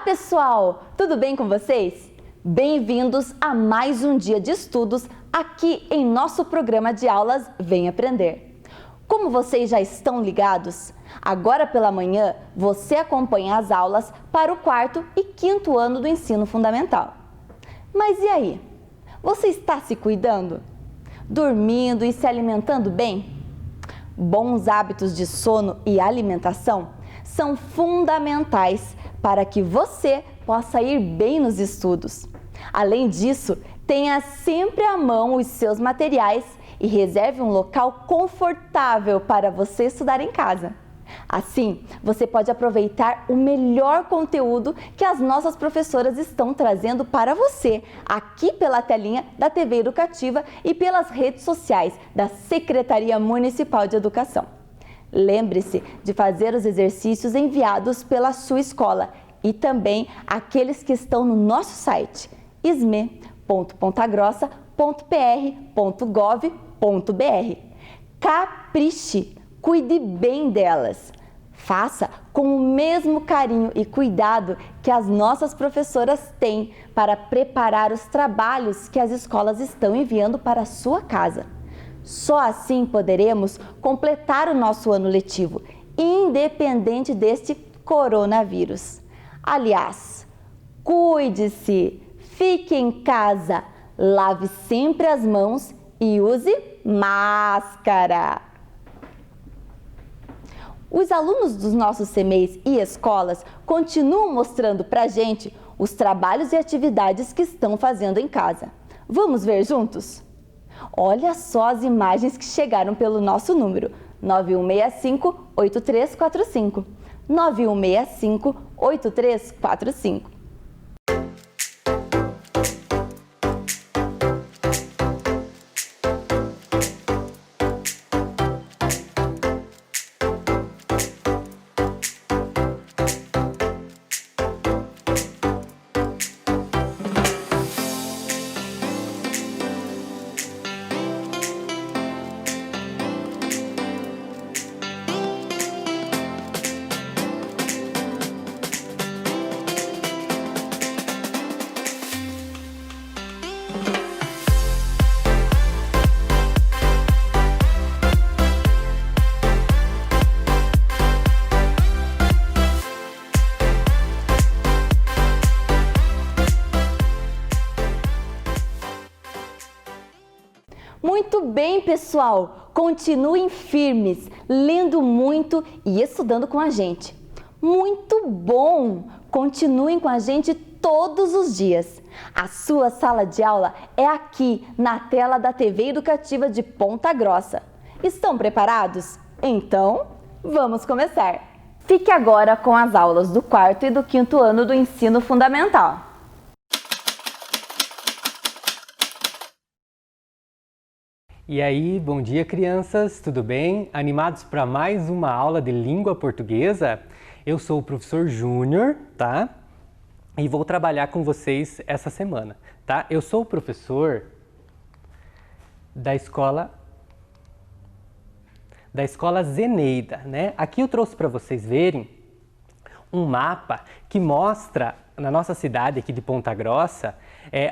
pessoal! Tudo bem com vocês? Bem-vindos a mais um dia de estudos aqui em nosso programa de aulas Vem Aprender. Como vocês já estão ligados, agora pela manhã você acompanha as aulas para o quarto e quinto ano do ensino fundamental. Mas e aí? Você está se cuidando? Dormindo e se alimentando bem? Bons hábitos de sono e alimentação são fundamentais para que você possa ir bem nos estudos. Além disso, tenha sempre à mão os seus materiais e reserve um local confortável para você estudar em casa. Assim, você pode aproveitar o melhor conteúdo que as nossas professoras estão trazendo para você, aqui pela telinha da TV Educativa e pelas redes sociais da Secretaria Municipal de Educação. Lembre-se de fazer os exercícios enviados pela sua escola e também aqueles que estão no nosso site isme.pontagrossa.pr.gov.br. Capriche, cuide bem delas. Faça com o mesmo carinho e cuidado que as nossas professoras têm para preparar os trabalhos que as escolas estão enviando para a sua casa. Só assim poderemos completar o nosso ano letivo, independente deste coronavírus. Aliás, cuide-se, fique em casa, lave sempre as mãos e use máscara. Os alunos dos nossos CMEs e escolas continuam mostrando para a gente os trabalhos e atividades que estão fazendo em casa. Vamos ver juntos? Olha só as imagens que chegaram pelo nosso número 9165-8345. 9165-8345. Muito bem, pessoal! Continuem firmes, lendo muito e estudando com a gente. Muito bom! Continuem com a gente todos os dias. A sua sala de aula é aqui na tela da TV Educativa de Ponta Grossa. Estão preparados? Então, vamos começar! Fique agora com as aulas do quarto e do quinto ano do ensino fundamental. E aí, bom dia crianças, tudo bem? Animados para mais uma aula de língua portuguesa? Eu sou o professor Júnior, tá? E vou trabalhar com vocês essa semana, tá? Eu sou o professor da escola Zeneida, né? Aqui eu trouxe para vocês verem um mapa que mostra na nossa cidade aqui de Ponta Grossa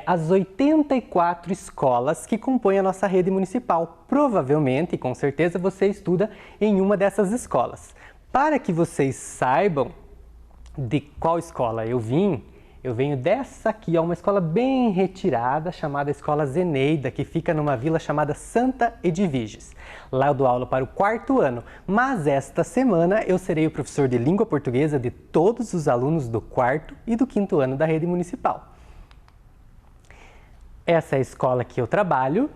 as 84 escolas que compõem a nossa rede municipal. Provavelmente e com certeza você estuda em uma dessas escolas. Para que vocês saibam de qual escola eu venho dessa aqui, uma escola bem retirada chamada Escola Zeneida, que fica numa vila chamada Santa Edviges. Lá eu dou aula para o quarto ano, mas esta semana eu serei o professor de língua portuguesa de todos os alunos do quarto e do quinto ano da rede municipal. Essa é a escola que eu trabalho.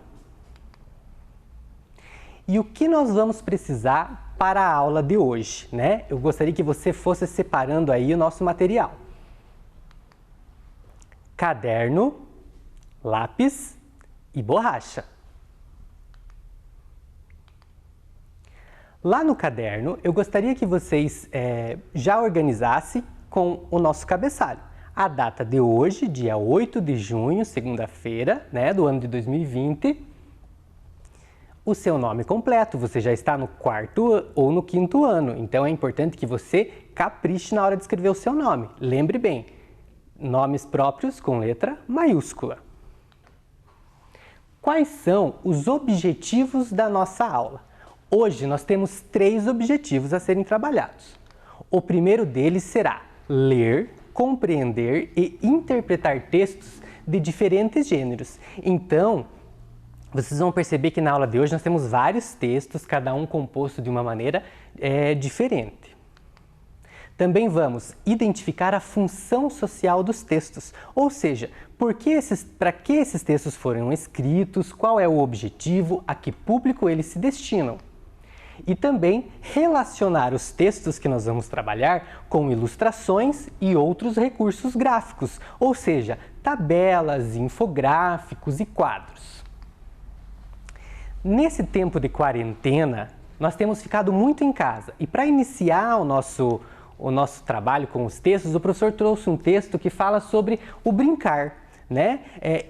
E o que nós vamos precisar para a aula de hoje, né? Eu gostaria que você fosse separando aí o nosso material. Caderno, lápis e borracha. Lá no caderno, eu gostaria que vocês já organizassem com o nosso cabeçalho. A data de hoje, dia 8 de junho, segunda-feira, né, do ano de 2020. O seu nome completo, você já está no quarto ou no quinto ano, então é importante que você capriche na hora de escrever o seu nome. Lembre bem, nomes próprios com letra maiúscula. Quais são os objetivos da nossa aula? Hoje nós temos 3 objetivos a serem trabalhados. O primeiro deles será ler, compreender e interpretar textos de diferentes gêneros. Então, vocês vão perceber que na aula de hoje nós temos vários textos, cada um composto de uma maneira diferente. Também vamos identificar a função social dos textos, ou seja, para que esses textos foram escritos, qual é o objetivo, a que público eles se destinam. E também relacionar os textos que nós vamos trabalhar com ilustrações e outros recursos gráficos, ou seja, tabelas, infográficos e quadros. Nesse tempo de quarentena, nós temos ficado muito em casa e para iniciar o nosso trabalho com os textos, o professor trouxe um texto que fala sobre o brincar, né?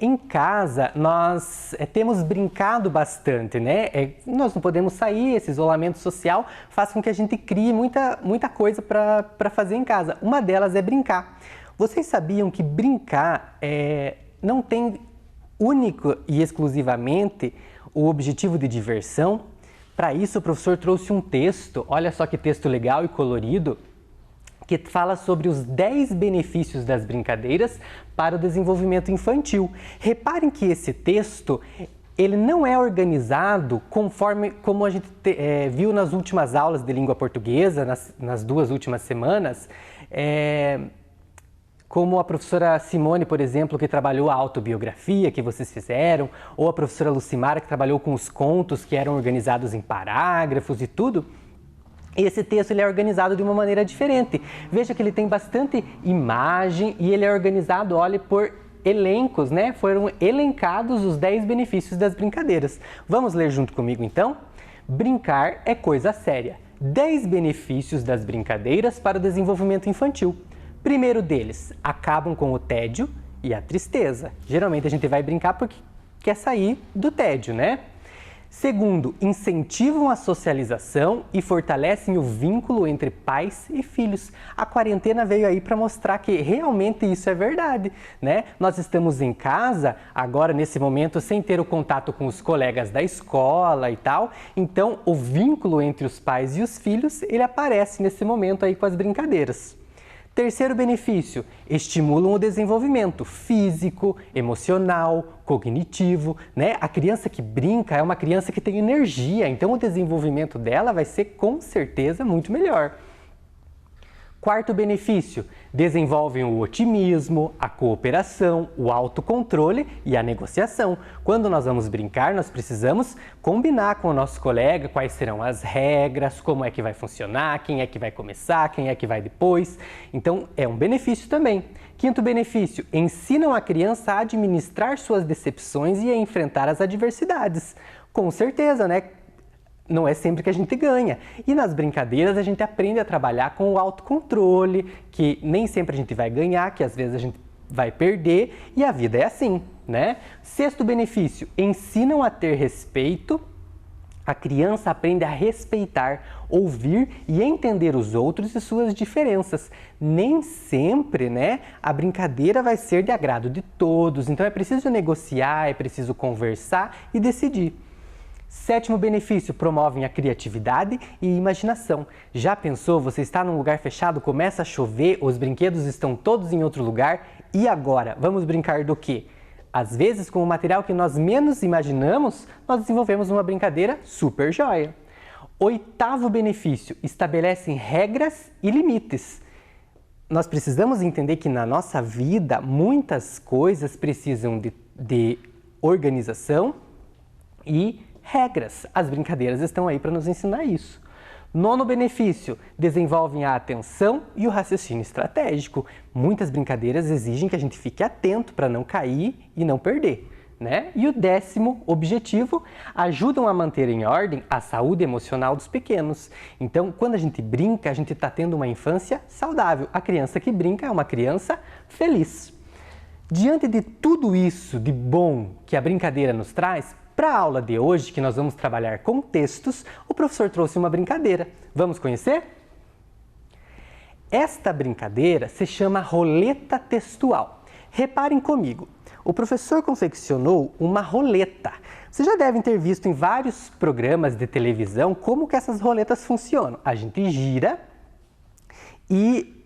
Em casa, nós temos brincado bastante, né? Nós não podemos sair, esse isolamento social faz com que a gente crie muita coisa para fazer em casa. Uma delas é brincar. Vocês sabiam que brincar não tem único e exclusivamente o objetivo de diversão? Para isso, o professor trouxe um texto, olha só que texto legal e colorido, que fala sobre os 10 benefícios das brincadeiras para o desenvolvimento infantil. Reparem que esse texto, ele não é organizado conforme como a gente viu nas últimas aulas de língua portuguesa, nas 2 últimas semanas, como a professora Simone, por exemplo, que trabalhou a autobiografia que vocês fizeram, ou a professora Lucimara, que trabalhou com os contos que eram organizados em parágrafos e tudo. Esse texto ele é organizado de uma maneira diferente. Veja que ele tem bastante imagem e ele é organizado, olha, por elencos, né? Foram elencados os 10 benefícios das brincadeiras. Vamos ler junto comigo então? Brincar é coisa séria. 10 benefícios das brincadeiras para o desenvolvimento infantil. Primeiro deles, acabam com o tédio e a tristeza. Geralmente a gente vai brincar porque quer sair do tédio, né? Segundo, incentivam a socialização e fortalecem o vínculo entre pais e filhos. A quarentena veio aí para mostrar que realmente isso é verdade, né? Nós estamos em casa, agora nesse momento, sem ter o contato com os colegas da escola e tal, então o vínculo entre os pais e os filhos, ele aparece nesse momento aí com as brincadeiras. Terceiro benefício, estimulam o desenvolvimento físico, emocional, cognitivo, né? A criança que brinca é uma criança que tem energia, então o desenvolvimento dela vai ser com certeza muito melhor. Quarto benefício, desenvolvem o otimismo, a cooperação, o autocontrole e a negociação. Quando nós vamos brincar, nós precisamos combinar com o nosso colega quais serão as regras, como é que vai funcionar, quem é que vai começar, quem é que vai depois. Então, é um benefício também. Quinto benefício, ensinam a criança a administrar suas decepções e a enfrentar as adversidades. Com certeza, né? Não é sempre que a gente ganha. E nas brincadeiras a gente aprende a trabalhar com o autocontrole, que nem sempre a gente vai ganhar, que às vezes a gente vai perder, e a vida é assim, né? Sexto benefício, ensinam a ter respeito. A criança aprende a respeitar, ouvir e entender os outros e suas diferenças. Nem sempre, né, a brincadeira vai ser de agrado de todos, então é preciso negociar, é preciso conversar e decidir. Sétimo benefício, promovem a criatividade e imaginação. Já pensou, você está num lugar fechado, começa a chover, os brinquedos estão todos em outro lugar e agora? Vamos brincar do quê? Às vezes, com o material que nós menos imaginamos, nós desenvolvemos uma brincadeira super joia. Oitavo benefício, estabelecem regras e limites. Nós precisamos entender que na nossa vida, muitas coisas precisam de organização e regras. As brincadeiras estão aí para nos ensinar isso. Nono benefício, desenvolvem a atenção e o raciocínio estratégico. Muitas brincadeiras exigem que a gente fique atento para não cair e não perder, né? E o décimo objetivo, ajudam a manter em ordem a saúde emocional dos pequenos. Então, quando a gente brinca, a gente está tendo uma infância saudável. A criança que brinca é uma criança feliz. Diante de tudo isso de bom que a brincadeira nos traz, para a aula de hoje, que nós vamos trabalhar com textos, o professor trouxe uma brincadeira. Vamos conhecer? Esta brincadeira se chama roleta textual. Reparem comigo, o professor confeccionou uma roleta. Vocês já devem ter visto em vários programas de televisão como que essas roletas funcionam. A gente gira e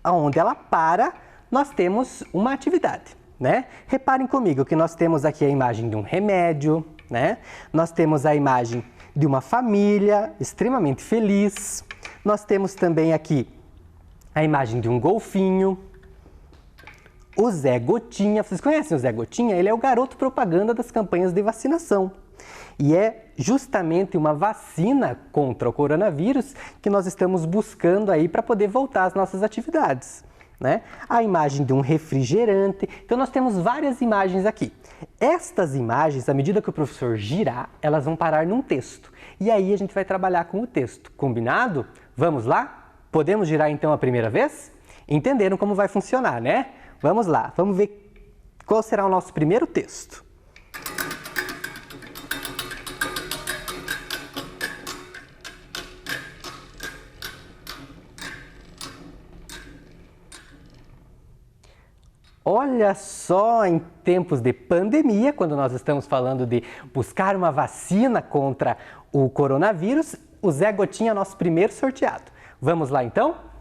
onde ela para, nós temos uma atividade, né? Reparem comigo que nós temos aqui a imagem de um remédio, né? Nós temos a imagem de uma família extremamente feliz. Nós temos também aqui a imagem de um golfinho. O Zé Gotinha, vocês conhecem o Zé Gotinha? Ele é o garoto propaganda das campanhas de vacinação. E é justamente uma vacina contra o coronavírus que nós estamos buscando aí para poder voltar às nossas atividades, né? A imagem de um refrigerante. Então nós temos várias imagens aqui. Estas imagens, à medida que o professor girar, elas vão parar num texto. E aí a gente vai trabalhar com o texto. Combinado? Vamos lá? Podemos girar então a primeira vez? Entenderam como vai funcionar, né? Vamos lá, vamos ver qual será o nosso primeiro texto. Olha só, em tempos de pandemia, quando nós estamos falando de buscar uma vacina contra o coronavírus, o Zé Gotinha é nosso primeiro sorteado. Vamos lá então?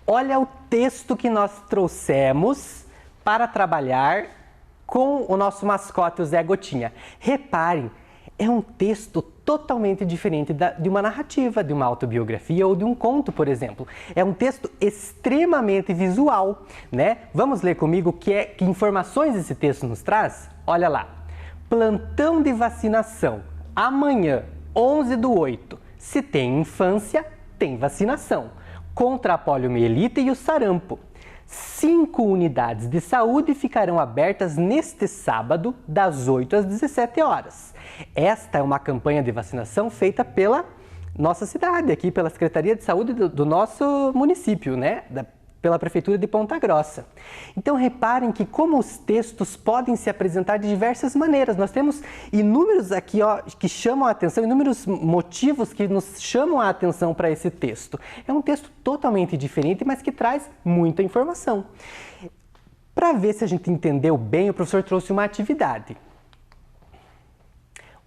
Olha o texto que nós trouxemos para trabalhar com o nosso mascote, o Zé Gotinha. Reparem, é um texto totalmente diferente de uma narrativa, de uma autobiografia ou de um conto, por exemplo. É um texto extremamente visual, né? Vamos ler comigo que informações esse texto nos traz? Olha lá. Plantão de vacinação. Amanhã, 11/8. Se tem infância, tem vacinação. Contra a poliomielite e o sarampo. 5 unidades de saúde ficarão abertas neste sábado, das 8 às 17 horas. Esta é uma campanha de vacinação feita pela nossa cidade, aqui pela Secretaria de Saúde do nosso município, né? Pela Prefeitura de Ponta Grossa. Então reparem que como os textos podem se apresentar de diversas maneiras. Nós temos inúmeros aqui que chamam a atenção, inúmeros motivos que nos chamam a atenção para esse texto. É um texto totalmente diferente, mas que traz muita informação. Para ver se a gente entendeu bem, o professor trouxe uma atividade.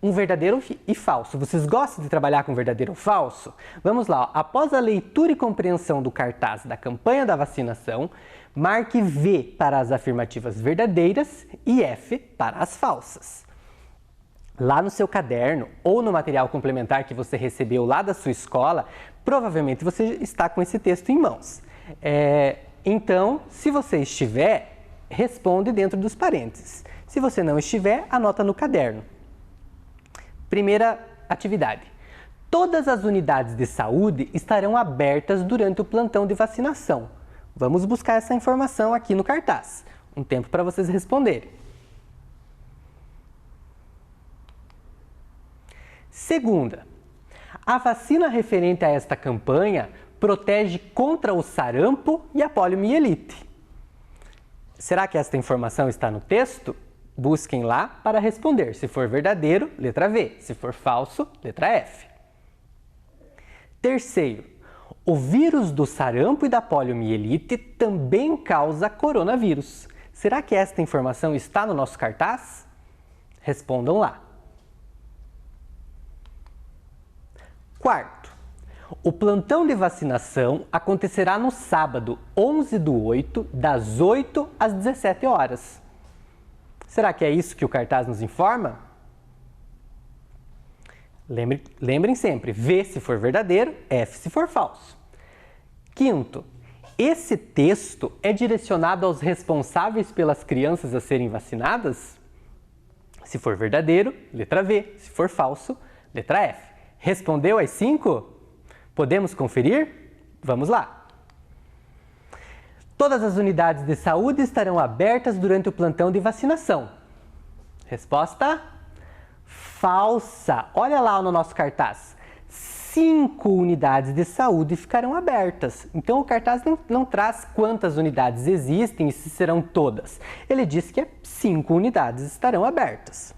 Um verdadeiro e falso. Vocês gostam de trabalhar com verdadeiro ou falso? Vamos lá. Após a leitura e compreensão do cartaz da campanha da vacinação, marque V para as afirmativas verdadeiras e F para as falsas. Lá no seu caderno ou no material complementar que você recebeu lá da sua escola, provavelmente você está com esse texto em mãos. Então, se você estiver, responde dentro dos parênteses. Se você não estiver, anota no caderno. Primeira atividade. Todas as unidades de saúde estarão abertas durante o plantão de vacinação. Vamos buscar essa informação aqui no cartaz. Um tempo para vocês responderem. Segunda, a vacina referente a esta campanha protege contra o sarampo e a poliomielite. Será que esta informação está no texto? Busquem lá para responder. Se for verdadeiro, letra V. Se for falso, letra F. Terceiro, o vírus do sarampo e da poliomielite também causa coronavírus. Será que esta informação está no nosso cartaz? Respondam lá. Quarto, o plantão de vacinação acontecerá no sábado, 11/8, das 8 às 17 horas. Será que é isso que o cartaz nos informa? Lembrem sempre, V se for verdadeiro, F se for falso. Quinto, esse texto é direcionado aos responsáveis pelas crianças a serem vacinadas? Se for verdadeiro, letra V. Se for falso, letra F. Respondeu as 5? Podemos conferir? Vamos lá. Todas as unidades de saúde estarão abertas durante o plantão de vacinação. Resposta falsa. Olha lá no nosso cartaz. 5 unidades de saúde ficarão abertas. Então o cartaz não traz quantas unidades existem e se serão todas. Ele diz que 5 unidades estarão abertas.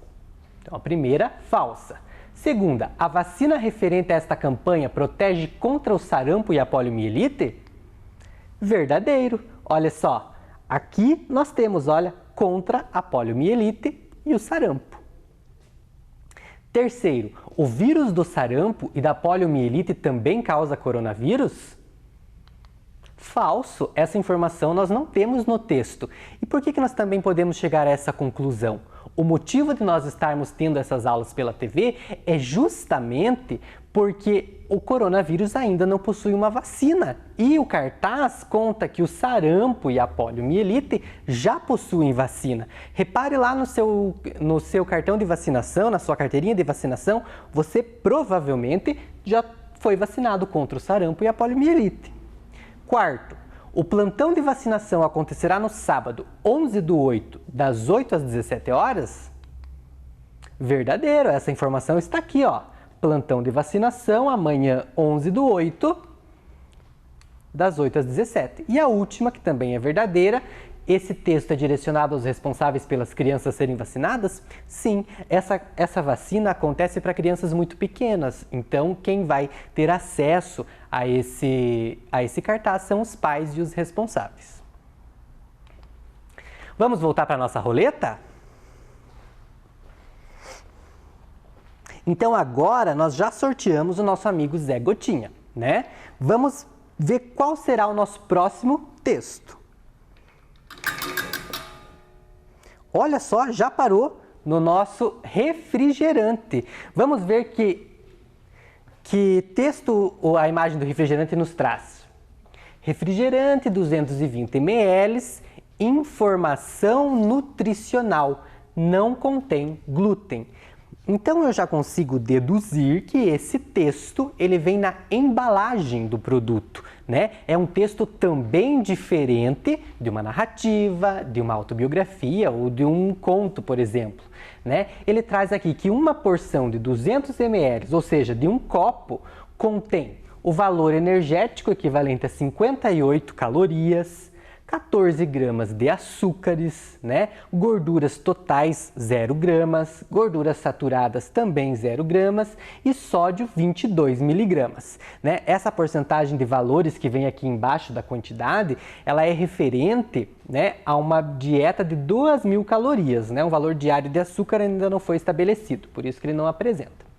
Então a primeira, falsa. Segunda, a vacina referente a esta campanha protege contra o sarampo e a poliomielite? Verdadeiro. Olha só, aqui nós temos, olha, contra a poliomielite e o sarampo. Terceiro, o vírus do sarampo e da poliomielite também causa coronavírus? Falso, essa informação nós não temos no texto. E por que nós também podemos chegar a essa conclusão? O motivo de nós estarmos tendo essas aulas pela TV é justamente porque o coronavírus ainda não possui uma vacina. E o cartaz conta que o sarampo e a poliomielite já possuem vacina. Repare lá no seu cartão de vacinação, na sua carteirinha de vacinação, você provavelmente já foi vacinado contra o sarampo e a poliomielite. Quarto, o plantão de vacinação acontecerá no sábado, 11/8, das 8 às 17 horas? Verdadeiro, essa informação está aqui, ó. Plantão de vacinação amanhã, 11/8, das 8 às 17. E a última, que também é verdadeira, esse texto é direcionado aos responsáveis pelas crianças serem vacinadas? Sim, essa vacina acontece para crianças muito pequenas, então quem vai ter acesso a esse cartaz são os pais e os responsáveis. Vamos voltar para a nossa roleta? Então agora nós já sorteamos o nosso amigo Zé Gotinha, né? Vamos ver qual será o nosso próximo texto. Olha só, já parou no nosso refrigerante. Vamos ver que texto a imagem do refrigerante nos traz. Refrigerante 220 ml, informação nutricional, não contém glúten. Então eu já consigo deduzir que esse texto ele vem na embalagem do produto, né? É um texto também diferente de uma narrativa, de uma autobiografia ou de um conto, por exemplo, né? Ele traz aqui que uma porção de 200 ml, ou seja, de um copo, contém o valor energético equivalente a 58 calorias, 14 gramas de açúcares, né? Gorduras totais 0 gramas, gorduras saturadas também 0 gramas e sódio 22 miligramas. Né? Essa porcentagem de valores que vem aqui embaixo da quantidade, ela é referente, né, a uma dieta de 2.000 calorias. Né? Um valor diário de açúcar ainda não foi estabelecido, por isso que ele não apresenta.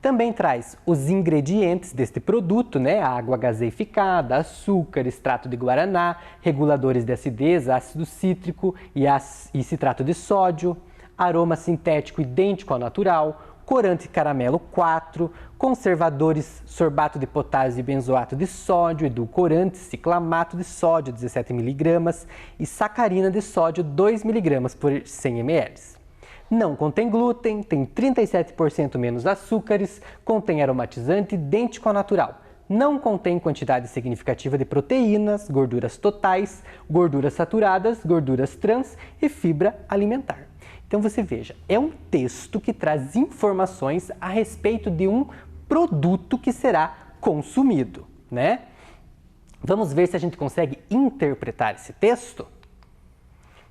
Também traz os ingredientes deste produto, né? Água gaseificada, açúcar, extrato de guaraná, reguladores de acidez, ácido cítrico e citrato de sódio, aroma sintético idêntico ao natural, corante caramelo 4, conservadores sorbato de potássio e benzoato de sódio, edulcorante ciclamato de sódio 17 mg e sacarina de sódio 2 mg por 100 ml. Não contém glúten, tem 37% menos açúcares, contém aromatizante idêntico ao natural. Não contém quantidade significativa de proteínas, gorduras totais, gorduras saturadas, gorduras trans e fibra alimentar. Então você veja, é um texto que traz informações a respeito de um produto que será consumido, né? Vamos ver se a gente consegue interpretar esse texto?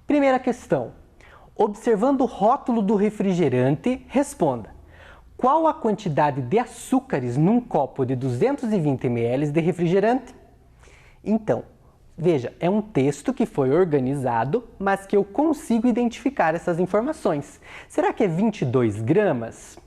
Primeira questão. Observando o rótulo do refrigerante, responda: qual a quantidade de açúcares num copo de 220 ml de refrigerante? Então, veja, é um texto que foi organizado, mas que eu consigo identificar essas informações. Será que é 22 gramas?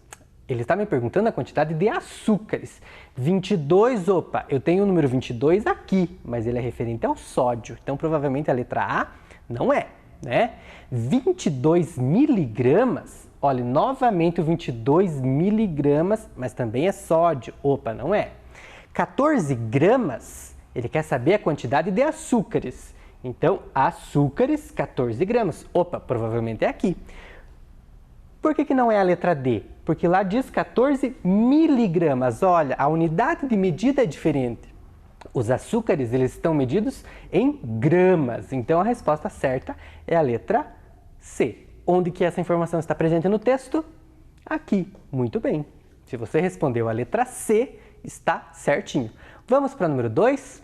Ele está me perguntando a quantidade de açúcares. 22, opa, eu tenho o número 22 aqui, mas ele é referente ao sódio. Então, provavelmente a letra A não é, né? 22 miligramas, olha, novamente o 22 miligramas, mas também é sódio. Opa, não é. 14 gramas, ele quer saber a quantidade de açúcares. Então, açúcares, 14 gramas. Opa, provavelmente é aqui. Por que não é a letra D? Porque lá diz 14 miligramas. Olha, a unidade de medida é diferente. Os açúcares, eles estão medidos em gramas. Então, a resposta certa é a letra C. Onde que essa informação está presente no texto? Aqui. Muito bem. Se você respondeu a letra C, está certinho. Vamos para o número 2.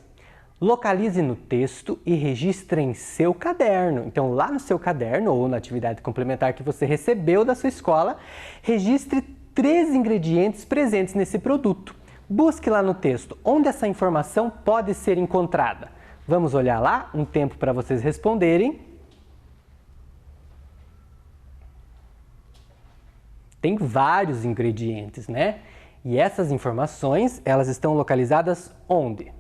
Localize no texto e registre em seu caderno. Então, lá no seu caderno ou na atividade complementar que você recebeu da sua escola, registre 3 ingredientes presentes nesse produto. Busque lá no texto onde essa informação pode ser encontrada. Vamos olhar lá, um tempo para vocês responderem. Tem vários ingredientes, né? E essas informações, elas estão localizadas onde?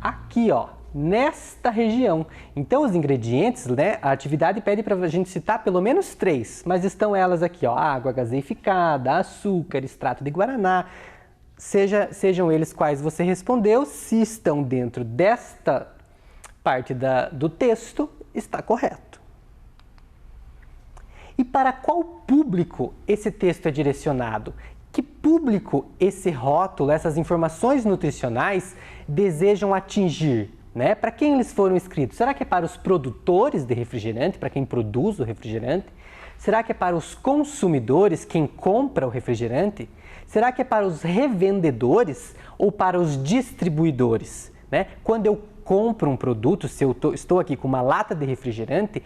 Aqui, ó, nesta região. Então, os ingredientes, né? A atividade pede para a gente citar pelo menos 3, mas estão elas aqui, ó, água gaseificada, açúcar, extrato de guaraná. Sejam eles quais você respondeu, se estão dentro desta parte do texto, está correto. E para qual público esse texto é direcionado? Que público esse rótulo, essas informações nutricionais desejam atingir? Né? Para quem eles foram escritos? Será que é para os produtores de refrigerante, para quem produz o refrigerante? Será que é para os consumidores, quem compra o refrigerante? Será que é para os revendedores ou para os distribuidores? Né? Quando eu compro um produto, se eu estou aqui com uma lata de refrigerante,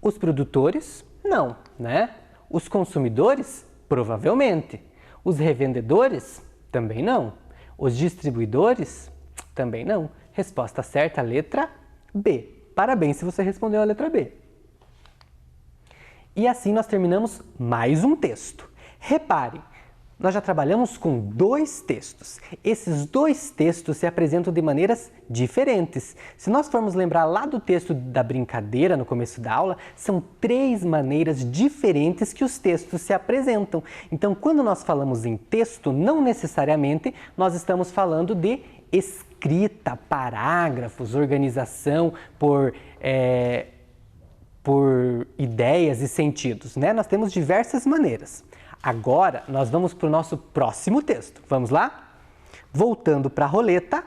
os produtores, não, né? Os consumidores, provavelmente. Os revendedores, também não. Os distribuidores, também não. Resposta certa, letra B. Parabéns se você respondeu a letra B. E assim nós terminamos mais um texto. Repare, nós já trabalhamos com 2 textos. Esses 2 textos se apresentam de maneiras diferentes. Se nós formos lembrar lá do texto da brincadeira no começo da aula, são 3 maneiras diferentes que os textos se apresentam. Então, quando nós falamos em texto, não necessariamente nós estamos falando de escrita, parágrafos, organização por ideias e sentidos, né? Nós temos diversas maneiras. Agora, nós vamos para o nosso próximo texto. Vamos lá? Voltando para a roleta.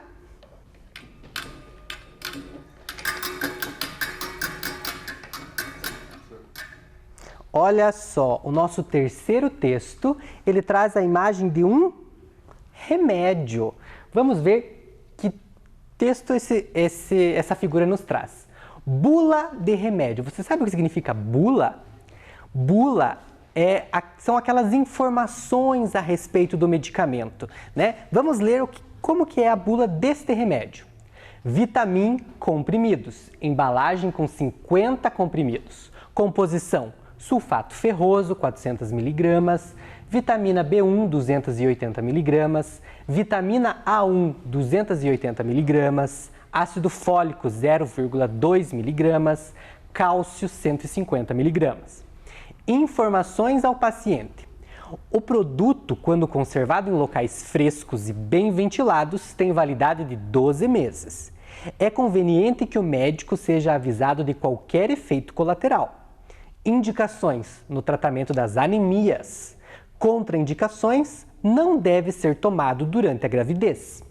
Olha só, o nosso terceiro texto, ele traz a imagem de um remédio. Vamos ver que texto essa figura nos traz. Bula de remédio. Você sabe o que significa bula? Bula são aquelas informações a respeito do medicamento, né? Vamos ler como que é a bula deste remédio. Vitamin comprimidos, embalagem com 50 comprimidos, composição sulfato ferroso 400 mg, vitamina B1 280 mg, vitamina A1 280 mg, ácido fólico 0,2 mg, cálcio 150 mg. Informações ao paciente. O produto, quando conservado em locais frescos e bem ventilados, tem validade de 12 meses. É conveniente que o médico seja avisado de qualquer efeito colateral. Indicações no tratamento das anemias. Contraindicações: não deve ser tomado durante a gravidez.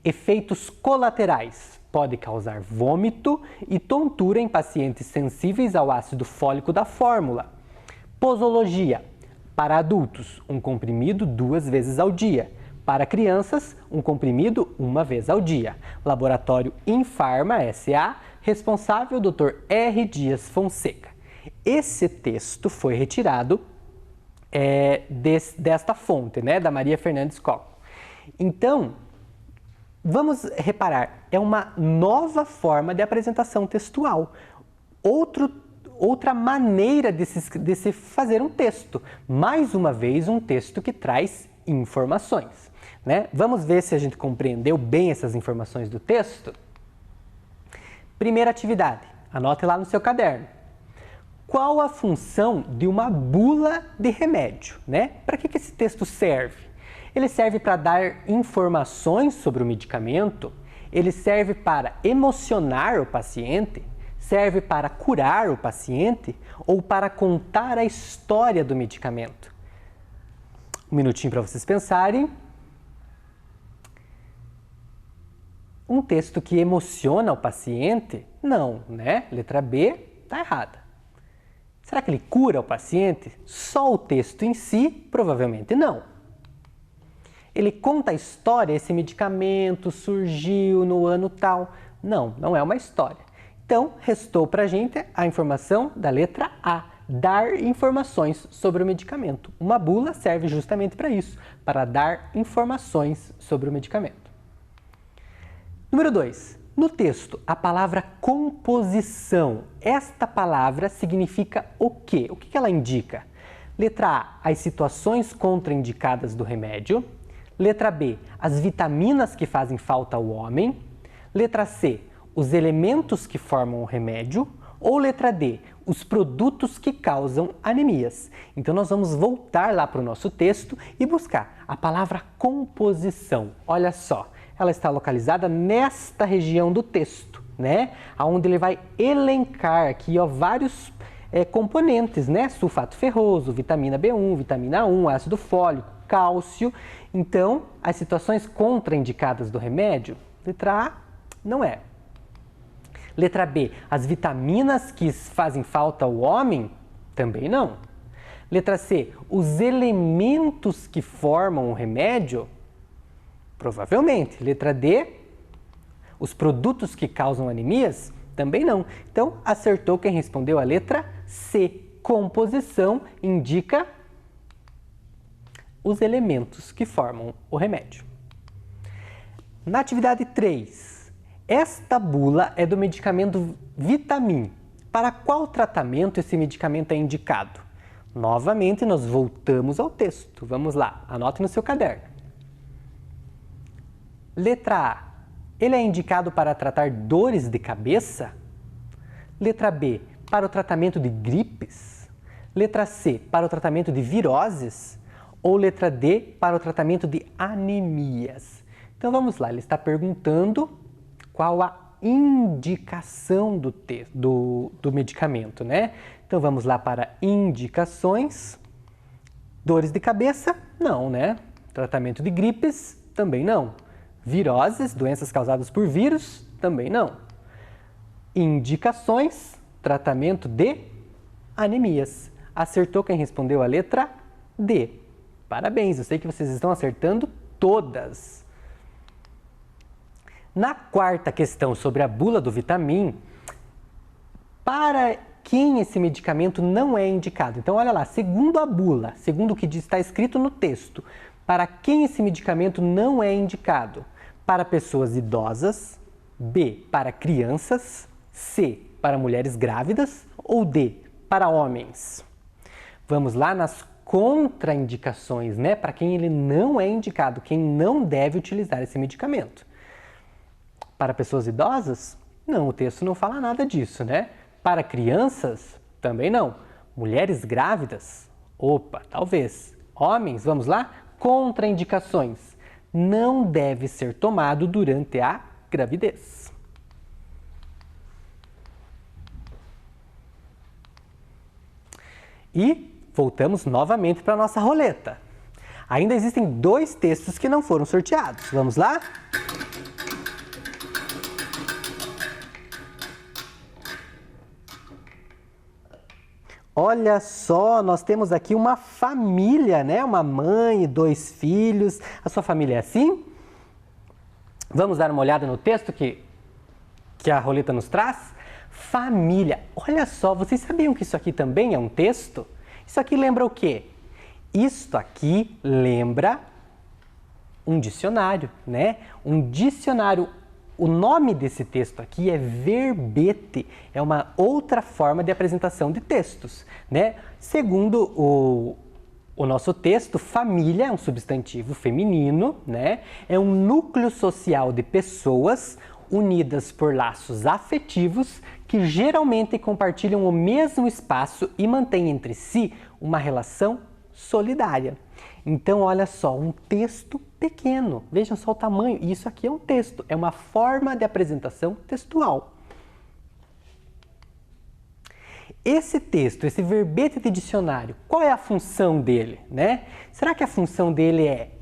Efeitos colaterais: pode causar vômito e tontura em pacientes sensíveis ao ácido fólico da fórmula. Posologia: para adultos, um comprimido 2 vezes ao dia. Para crianças, um comprimido 1 vez ao dia. Laboratório Infarma S.A., responsável Dr. R. Dias Fonseca. Esse texto foi retirado desta fonte, né, da Maria Fernandes Coco. Então, vamos reparar, é uma nova forma de apresentação textual. Outra maneira de se fazer um texto. Mais uma vez, um texto que traz informações, né? Vamos ver se a gente compreendeu bem essas informações do texto? Primeira atividade, anote lá no seu caderno. Qual a função de uma bula de remédio, né? Para que esse texto serve? Ele serve para dar informações sobre o medicamento, ele serve para emocionar o paciente, serve para curar o paciente ou para contar a história do medicamento? Um minutinho para vocês pensarem. Um texto que emociona o paciente? Não, né? Letra B está errada. Será que ele cura o paciente? Só o texto em si? Provavelmente não. Ele conta a história, esse medicamento surgiu no ano tal? Não, não é uma história. Então, restou para a gente a informação da letra A, dar informações sobre o medicamento. Uma bula serve justamente para isso, para dar informações sobre o medicamento. Número 2. No texto, a palavra composição. Esta palavra significa o quê? O que ela indica? Letra A, as situações contraindicadas do remédio. Letra B, as vitaminas que fazem falta ao homem. Letra C, os elementos que formam o remédio. Ou letra D, os produtos que causam anemias. Então nós vamos voltar lá para o nosso texto e buscar a palavra composição. Olha só, ela está localizada nesta região do texto, né? Onde ele vai elencar aqui, ó, vários componentes, né? Sulfato ferroso, vitamina B1, vitamina A1, ácido fólico, cálcio. Então, as situações contraindicadas do remédio, letra A, não é. Letra B, as vitaminas que fazem falta ao homem, também não. Letra C, os elementos que formam o remédio, provavelmente. Letra D, os produtos que causam anemias, também não. Então, acertou quem respondeu a letra C. Composição indica os elementos que formam o remédio. Na atividade 3, esta bula é do medicamento Vitamin. Para qual tratamento esse medicamento é indicado? Novamente, nós voltamos ao texto. Vamos lá, anote no seu caderno. Letra A, ele é indicado para tratar dores de cabeça? Letra B, para o tratamento de gripes? Letra C, para o tratamento de viroses? Ou letra D, para o tratamento de anemias? Então vamos lá, ele está perguntando qual a indicação do medicamento, né? Então vamos lá para indicações. Dores de cabeça? Não, né? Tratamento de gripes? Também não. Viroses, doenças causadas por vírus? Também não. Indicações, tratamento de anemias. Acertou quem respondeu a letra D. Parabéns, eu sei que vocês estão acertando todas. Na quarta questão sobre a bula do Vitamin, para quem esse medicamento não é indicado? Então, olha lá, segundo a bula, segundo o que está escrito no texto, para quem esse medicamento não é indicado? Para pessoas idosas, B, para crianças, C, para mulheres grávidas ou D, para homens? Vamos lá nas contraindicações, né? Para quem ele não é indicado, quem não deve utilizar esse medicamento. Para pessoas idosas? Não, o texto não fala nada disso, né? Para crianças? Também não. Mulheres grávidas? Opa, talvez. Homens, vamos lá? Contraindicações. Não deve ser tomado durante a gravidez. E voltamos novamente para a nossa roleta. Ainda existem 2 textos que não foram sorteados. Vamos lá? Olha só, nós temos aqui uma família, né? Uma mãe e 2 filhos. A sua família é assim? Vamos dar uma olhada no texto que a roleta nos traz? Família. Olha só, vocês sabiam que isso aqui também é um texto? Isso aqui lembra o quê? Isto aqui lembra um dicionário, né? Um dicionário. O nome desse texto aqui é verbete, é uma outra forma de apresentação de textos, né? Segundo o nosso texto, família é um substantivo feminino, né? É um núcleo social de pessoas unidas por laços afetivos que geralmente compartilham o mesmo espaço e mantêm entre si uma relação solidária. Então, olha só, um texto pequeno. Vejam só o tamanho. Isso aqui é um texto, é uma forma de apresentação textual. Esse texto, esse verbete de dicionário, qual é a função dele, né? Será que a função dele é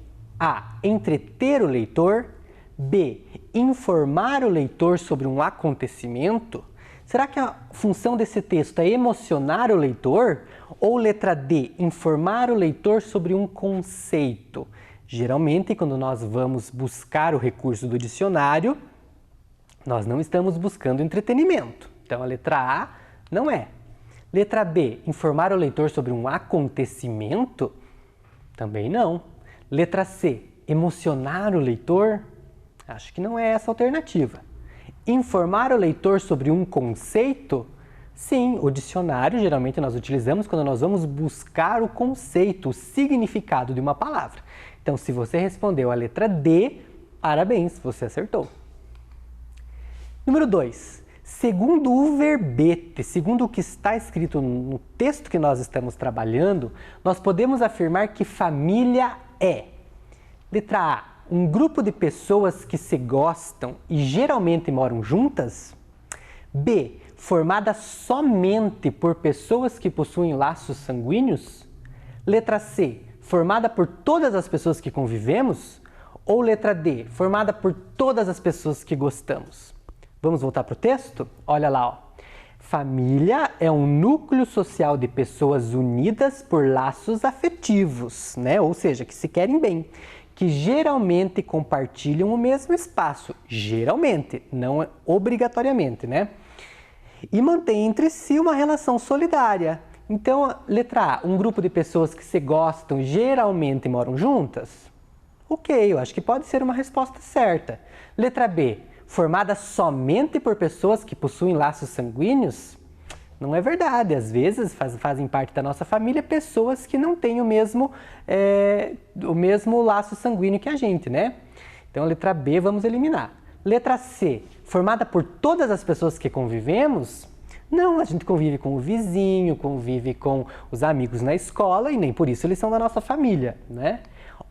A, entreter o leitor, B, informar o leitor sobre um acontecimento? Será que a função desse texto é emocionar o leitor? Ou letra D, informar o leitor sobre um conceito? Geralmente, quando nós vamos buscar o recurso do dicionário, nós não estamos buscando entretenimento. Então, a letra A não é. Letra B, informar o leitor sobre um acontecimento? Também não. Letra C, emocionar o leitor? Acho que não é essa a alternativa. Informar o leitor sobre um conceito? Sim, o dicionário geralmente nós utilizamos quando nós vamos buscar o conceito, o significado de uma palavra. Então, se você respondeu a letra D, parabéns, você acertou. Número 2. Segundo o verbete, segundo o que está escrito no texto que nós estamos trabalhando, nós podemos afirmar que família é: letra A, um grupo de pessoas que se gostam e geralmente moram juntas. B, formada somente por pessoas que possuem laços sanguíneos. Letra C, formada por todas as pessoas que convivemos. Ou letra D, formada por todas as pessoas que gostamos. Vamos voltar para o texto? Olha lá, ó. Família é um núcleo social de pessoas unidas por laços afetivos, né? Ou seja, que se querem bem, que geralmente compartilham o mesmo espaço, geralmente, não obrigatoriamente, né? E mantém entre si uma relação solidária. Então, letra A, um grupo de pessoas que se gostam geralmente moram juntas? Ok, eu acho que pode ser uma resposta certa. Letra B, formada somente por pessoas que possuem laços sanguíneos? Não é verdade, às vezes fazem parte da nossa família pessoas que não têm o mesmo laço sanguíneo que a gente, né? Então, letra B vamos eliminar. Letra C, formada por todas as pessoas que convivemos? Não, a gente convive com o vizinho, convive com os amigos na escola e nem por isso eles são da nossa família, né?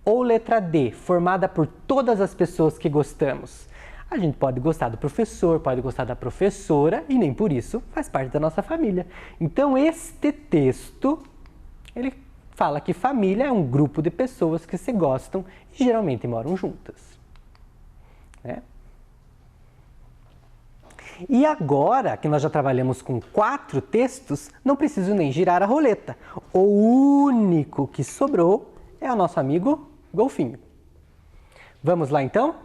Ou letra D, formada por todas as pessoas que gostamos? A gente pode gostar do professor, pode gostar da professora e nem por isso faz parte da nossa família. Então, este texto, ele fala que família é um grupo de pessoas que se gostam e geralmente moram juntas, né? E agora que nós já trabalhamos com 4 textos, não preciso nem girar a roleta. O único que sobrou é o nosso amigo golfinho. Vamos lá então?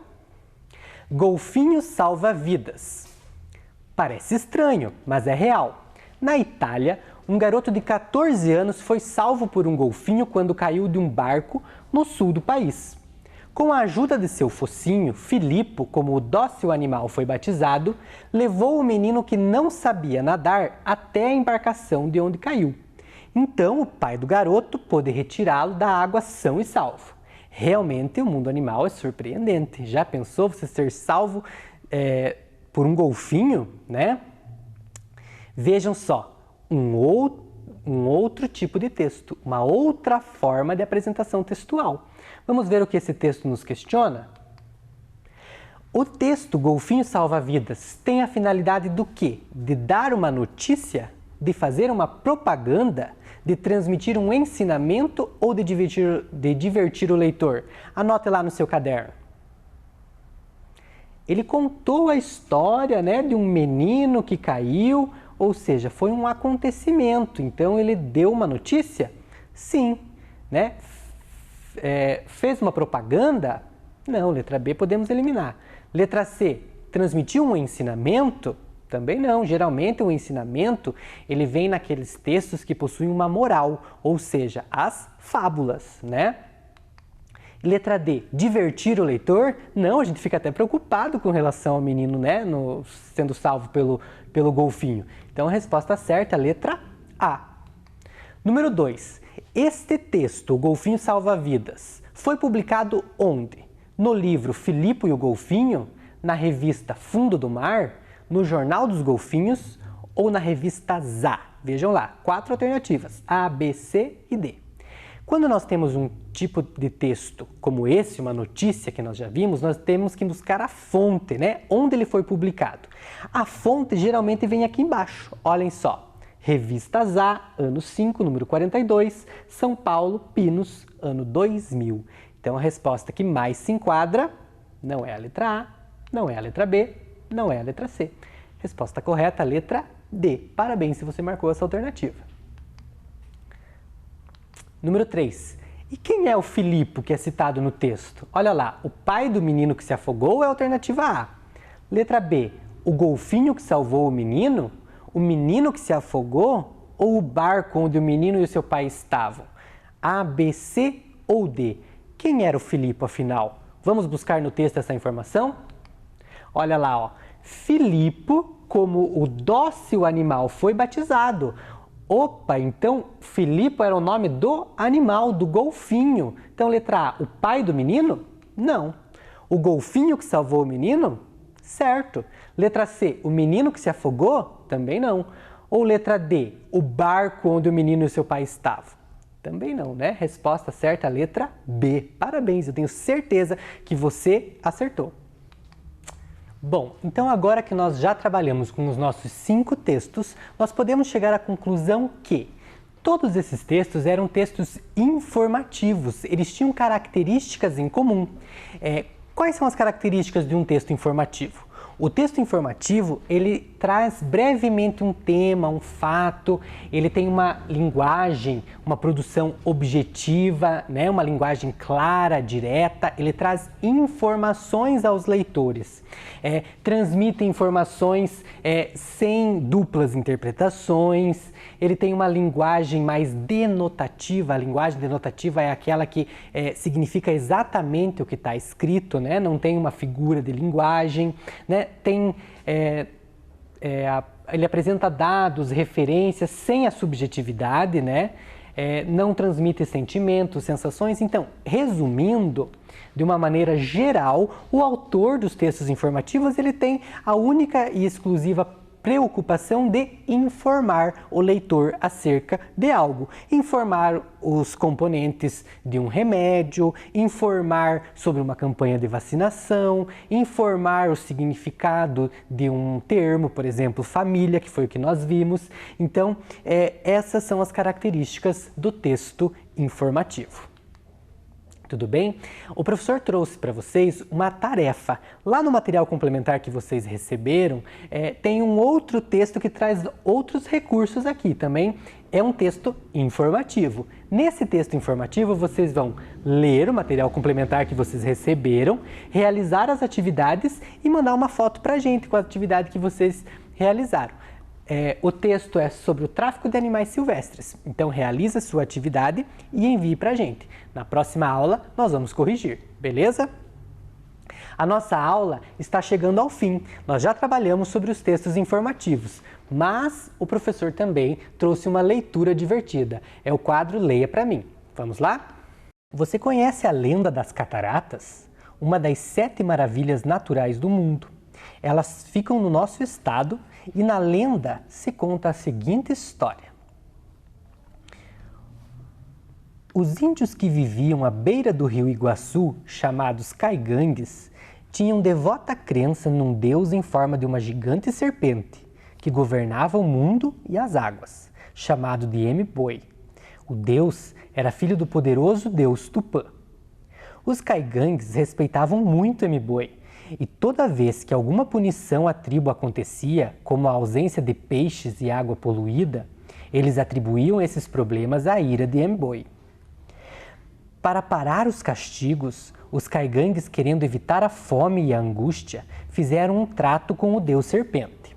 Golfinho salva vidas. Parece estranho, mas é real. Na Itália, um garoto de 14 anos foi salvo por um golfinho quando caiu de um barco no sul do país. Com a ajuda de seu focinho, Filippo, como o dócil animal foi batizado, levou o menino que não sabia nadar até a embarcação de onde caiu. Então, o pai do garoto pôde retirá-lo da água são e salvo. Realmente, o mundo animal é surpreendente. Já pensou você ser salvo por um golfinho, né? Vejam só, um outro tipo de texto, uma outra forma de apresentação textual. Vamos ver o que esse texto nos questiona? O texto Golfinho Salva Vidas tem a finalidade do quê? De dar uma notícia? De fazer uma propaganda? De transmitir um ensinamento ou de divertir o leitor? Anote lá no seu caderno. Ele contou a história, né, de um menino que caiu, ou seja, foi um acontecimento. Então ele deu uma notícia? Sim, né? Fez uma propaganda? Não, letra B podemos eliminar. Letra C, transmitiu um ensinamento? Também não. Geralmente o ensinamento ele vem naqueles textos que possuem uma moral, ou seja, as fábulas, né? Letra D, divertir o leitor? Não, a gente fica até preocupado com relação ao menino, né, sendo salvo pelo golfinho. Então a resposta certa é a letra A. Número 2. Este texto, O Golfinho Salva Vidas, foi publicado onde? No livro Filippo e o Golfinho, na revista Fundo do Mar, no Jornal dos Golfinhos ou na revista Zá? Vejam lá, 4 alternativas, A, B, C e D. Quando nós temos um tipo de texto como esse, uma notícia que nós já vimos, nós temos que buscar a fonte, né? Onde ele foi publicado. A fonte geralmente vem aqui embaixo, olhem só. Revista Zá, ano 5, número 42, São Paulo, Pinos, ano 2000. Então a resposta que mais se enquadra não é a letra A, não é a letra B, não é a letra C. Resposta correta, a letra D. Parabéns se você marcou essa alternativa. Número 3. E quem é o Filippo que é citado no texto? Olha lá, o pai do menino que se afogou é a alternativa A. Letra B, o golfinho que salvou o menino que se afogou? ou o barco onde o menino e o seu pai estavam? A, B, C ou D? Quem era o Filipo, afinal? Vamos buscar no texto essa informação? Olha lá, ó. Filipo, como o dócil animal, foi batizado. Opa, então Filipo era o nome do animal, do golfinho. Então, letra A, o pai do menino? Não. O golfinho que salvou o menino? Certo. Letra C, o menino que se afogou? Também não. Ou letra D, o barco onde o menino e seu pai estavam? Também não, né? Resposta certa, a letra B. Parabéns, eu tenho certeza que você acertou. Bom, então agora que nós já trabalhamos com os nossos 5 textos, nós podemos chegar à conclusão que todos esses textos eram textos informativos, eles tinham características em comum. Quais são as características de um texto informativo? O texto informativo, ele traz brevemente um tema, um fato, ele tem uma linguagem, uma produção objetiva, né? Uma linguagem clara, direta, ele traz informações aos leitores, transmite informações sem duplas interpretações, ele tem uma linguagem mais denotativa. A linguagem denotativa é aquela que significa exatamente o que está escrito, né? Não tem uma figura de linguagem, né? Ele apresenta dados, referências sem a subjetividade, né? Não transmite sentimentos, sensações. Então, resumindo, de uma maneira geral, o autor dos textos informativos ele tem a única e exclusiva preocupação de informar o leitor acerca de algo. Informar os componentes de um remédio, informar sobre uma campanha de vacinação, informar o significado de um termo, por exemplo, família, que foi o que nós vimos. Então, essas são as características do texto informativo. Tudo bem? O professor trouxe para vocês uma tarefa. Lá no material complementar que vocês receberam, tem um outro texto que traz outros recursos aqui também. É um texto informativo. Nesse texto informativo, vocês vão ler o material complementar que vocês receberam, realizar as atividades e mandar uma foto para a gente com a atividade que vocês realizaram. O texto é sobre o tráfico de animais silvestres, então realize a sua atividade e envie para a gente. Na próxima aula nós vamos corrigir, beleza? A nossa aula está chegando ao fim, nós já trabalhamos sobre os textos informativos, mas o professor também trouxe uma leitura divertida, é o quadro Leia para mim. Vamos lá? Você conhece a lenda das cataratas? Uma das 7 maravilhas naturais do mundo. Elas ficam no nosso estado e na lenda se conta a seguinte história. Os índios que viviam à beira do rio Iguaçu, chamados caigangues, tinham devota crença num deus em forma de uma gigante serpente que governava o mundo e as águas, chamado de Eme-Boi. O deus era filho do poderoso deus Tupã. Os caigangues respeitavam muito Eme-Boi, e toda vez que alguma punição à tribo acontecia, como a ausência de peixes e água poluída, eles atribuíam esses problemas à ira de Eme-Boi. Para parar os castigos, os caigangues, querendo evitar a fome e a angústia, fizeram um trato com o deus serpente.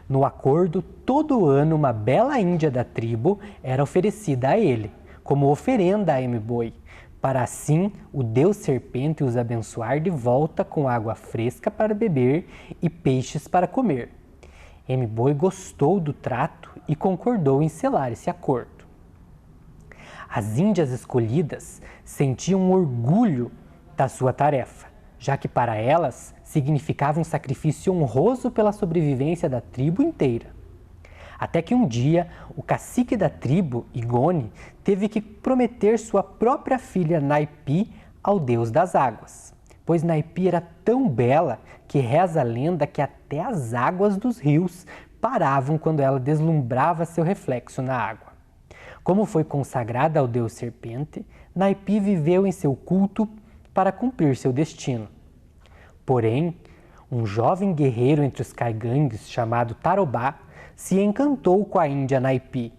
No acordo, todo ano uma bela índia da tribo era oferecida a ele, como oferenda a Eme-Boi, para assim o deus serpente os abençoar de volta com água fresca para beber e peixes para comer. Eme-Boi gostou do trato e concordou em selar esse acordo. As índias escolhidas sentiam orgulho da sua tarefa, já que para elas significava um sacrifício honroso pela sobrevivência da tribo inteira. Até que um dia, o cacique da tribo, Igone, teve que prometer sua própria filha Naipi ao deus das águas, pois Naipi era tão bela que reza a lenda que até as águas dos rios paravam quando ela deslumbrava seu reflexo na água. Como foi consagrada ao deus serpente, Naipi viveu em seu culto para cumprir seu destino. Porém, um jovem guerreiro entre os caigangues chamado Tarobá se encantou com a índia Naipi,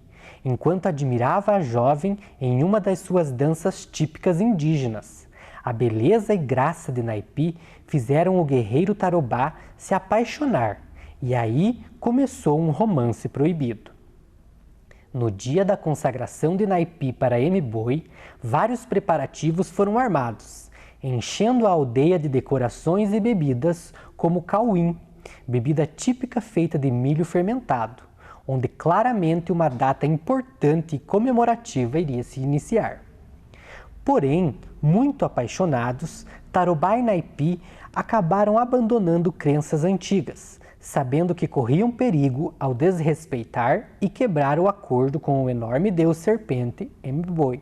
enquanto admirava a jovem em uma das suas danças típicas indígenas. A beleza e graça de Naipi fizeram o guerreiro Tarobá se apaixonar, e aí começou um romance proibido. No dia da consagração de Naipi para M-Boi, vários preparativos foram armados, enchendo a aldeia de decorações e bebidas como cauim, bebida típica feita de milho fermentado, onde claramente uma data importante e comemorativa iria se iniciar. Porém, muito apaixonados, Tarobá e Naipi acabaram abandonando crenças antigas, sabendo que corriam perigo ao desrespeitar e quebrar o acordo com o enorme deus serpente M-Boi.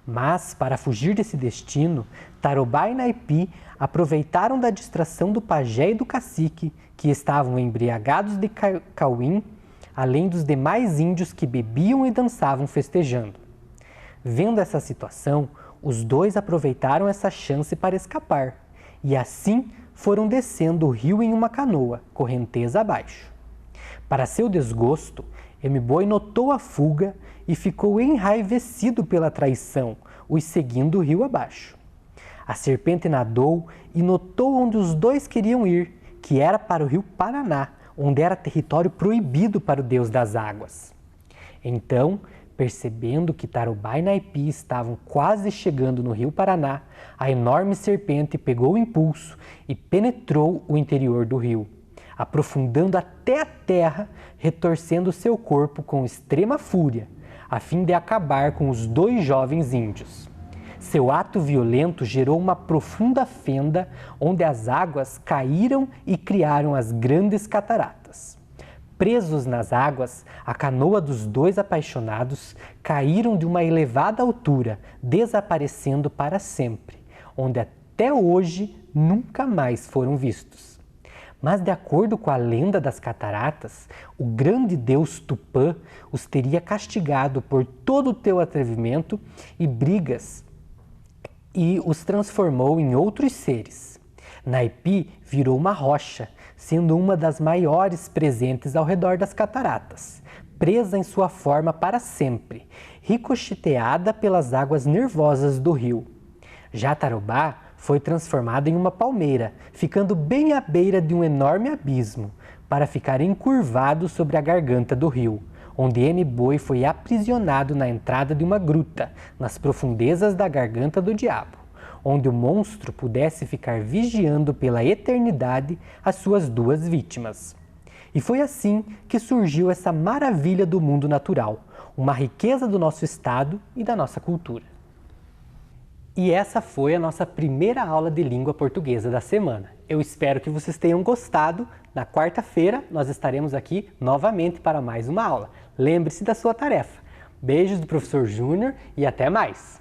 Mas, para fugir desse destino, Tarobá e Naipi aproveitaram da distração do pajé e do cacique, que estavam embriagados de cauim, além dos demais índios que bebiam e dançavam festejando. Vendo essa situação, os dois aproveitaram essa chance para escapar, e assim foram descendo o rio em uma canoa, correnteza abaixo. Para seu desgosto, M-Boi notou a fuga e ficou enraivecido pela traição, os seguindo o rio abaixo. A serpente nadou e notou onde os dois queriam ir, que era para o rio Paraná, onde era território proibido para o deus das águas. Então, percebendo que Tarobá e Naipi estavam quase chegando no rio Paraná, a enorme serpente pegou o impulso e penetrou o interior do rio, aprofundando até a terra, retorcendo seu corpo com extrema fúria, a fim de acabar com os dois jovens índios. Seu ato violento gerou uma profunda fenda onde as águas caíram e criaram as grandes cataratas. Presos nas águas, a canoa dos dois apaixonados caíram de uma elevada altura, desaparecendo para sempre, onde até hoje nunca mais foram vistos. Mas, de acordo com a lenda das cataratas, o grande deus Tupã os teria castigado por todo o teu atrevimento e brigas e os transformou em outros seres. Naipi virou uma rocha, sendo uma das maiores presentes ao redor das cataratas, presa em sua forma para sempre, ricocheteada pelas águas nervosas do rio. Já Tarobá foi transformada em uma palmeira, ficando bem à beira de um enorme abismo, para ficar encurvado sobre a garganta do rio, onde M-Boi foi aprisionado na entrada de uma gruta, nas profundezas da garganta do diabo, onde o monstro pudesse ficar vigiando pela eternidade as suas duas vítimas. E foi assim que surgiu essa maravilha do mundo natural, uma riqueza do nosso estado e da nossa cultura. E essa foi a nossa primeira aula de língua portuguesa da semana. Eu espero que vocês tenham gostado. Na quarta-feira nós estaremos aqui novamente para mais uma aula. Lembre-se da sua tarefa. Beijos do professor Júnior e até mais!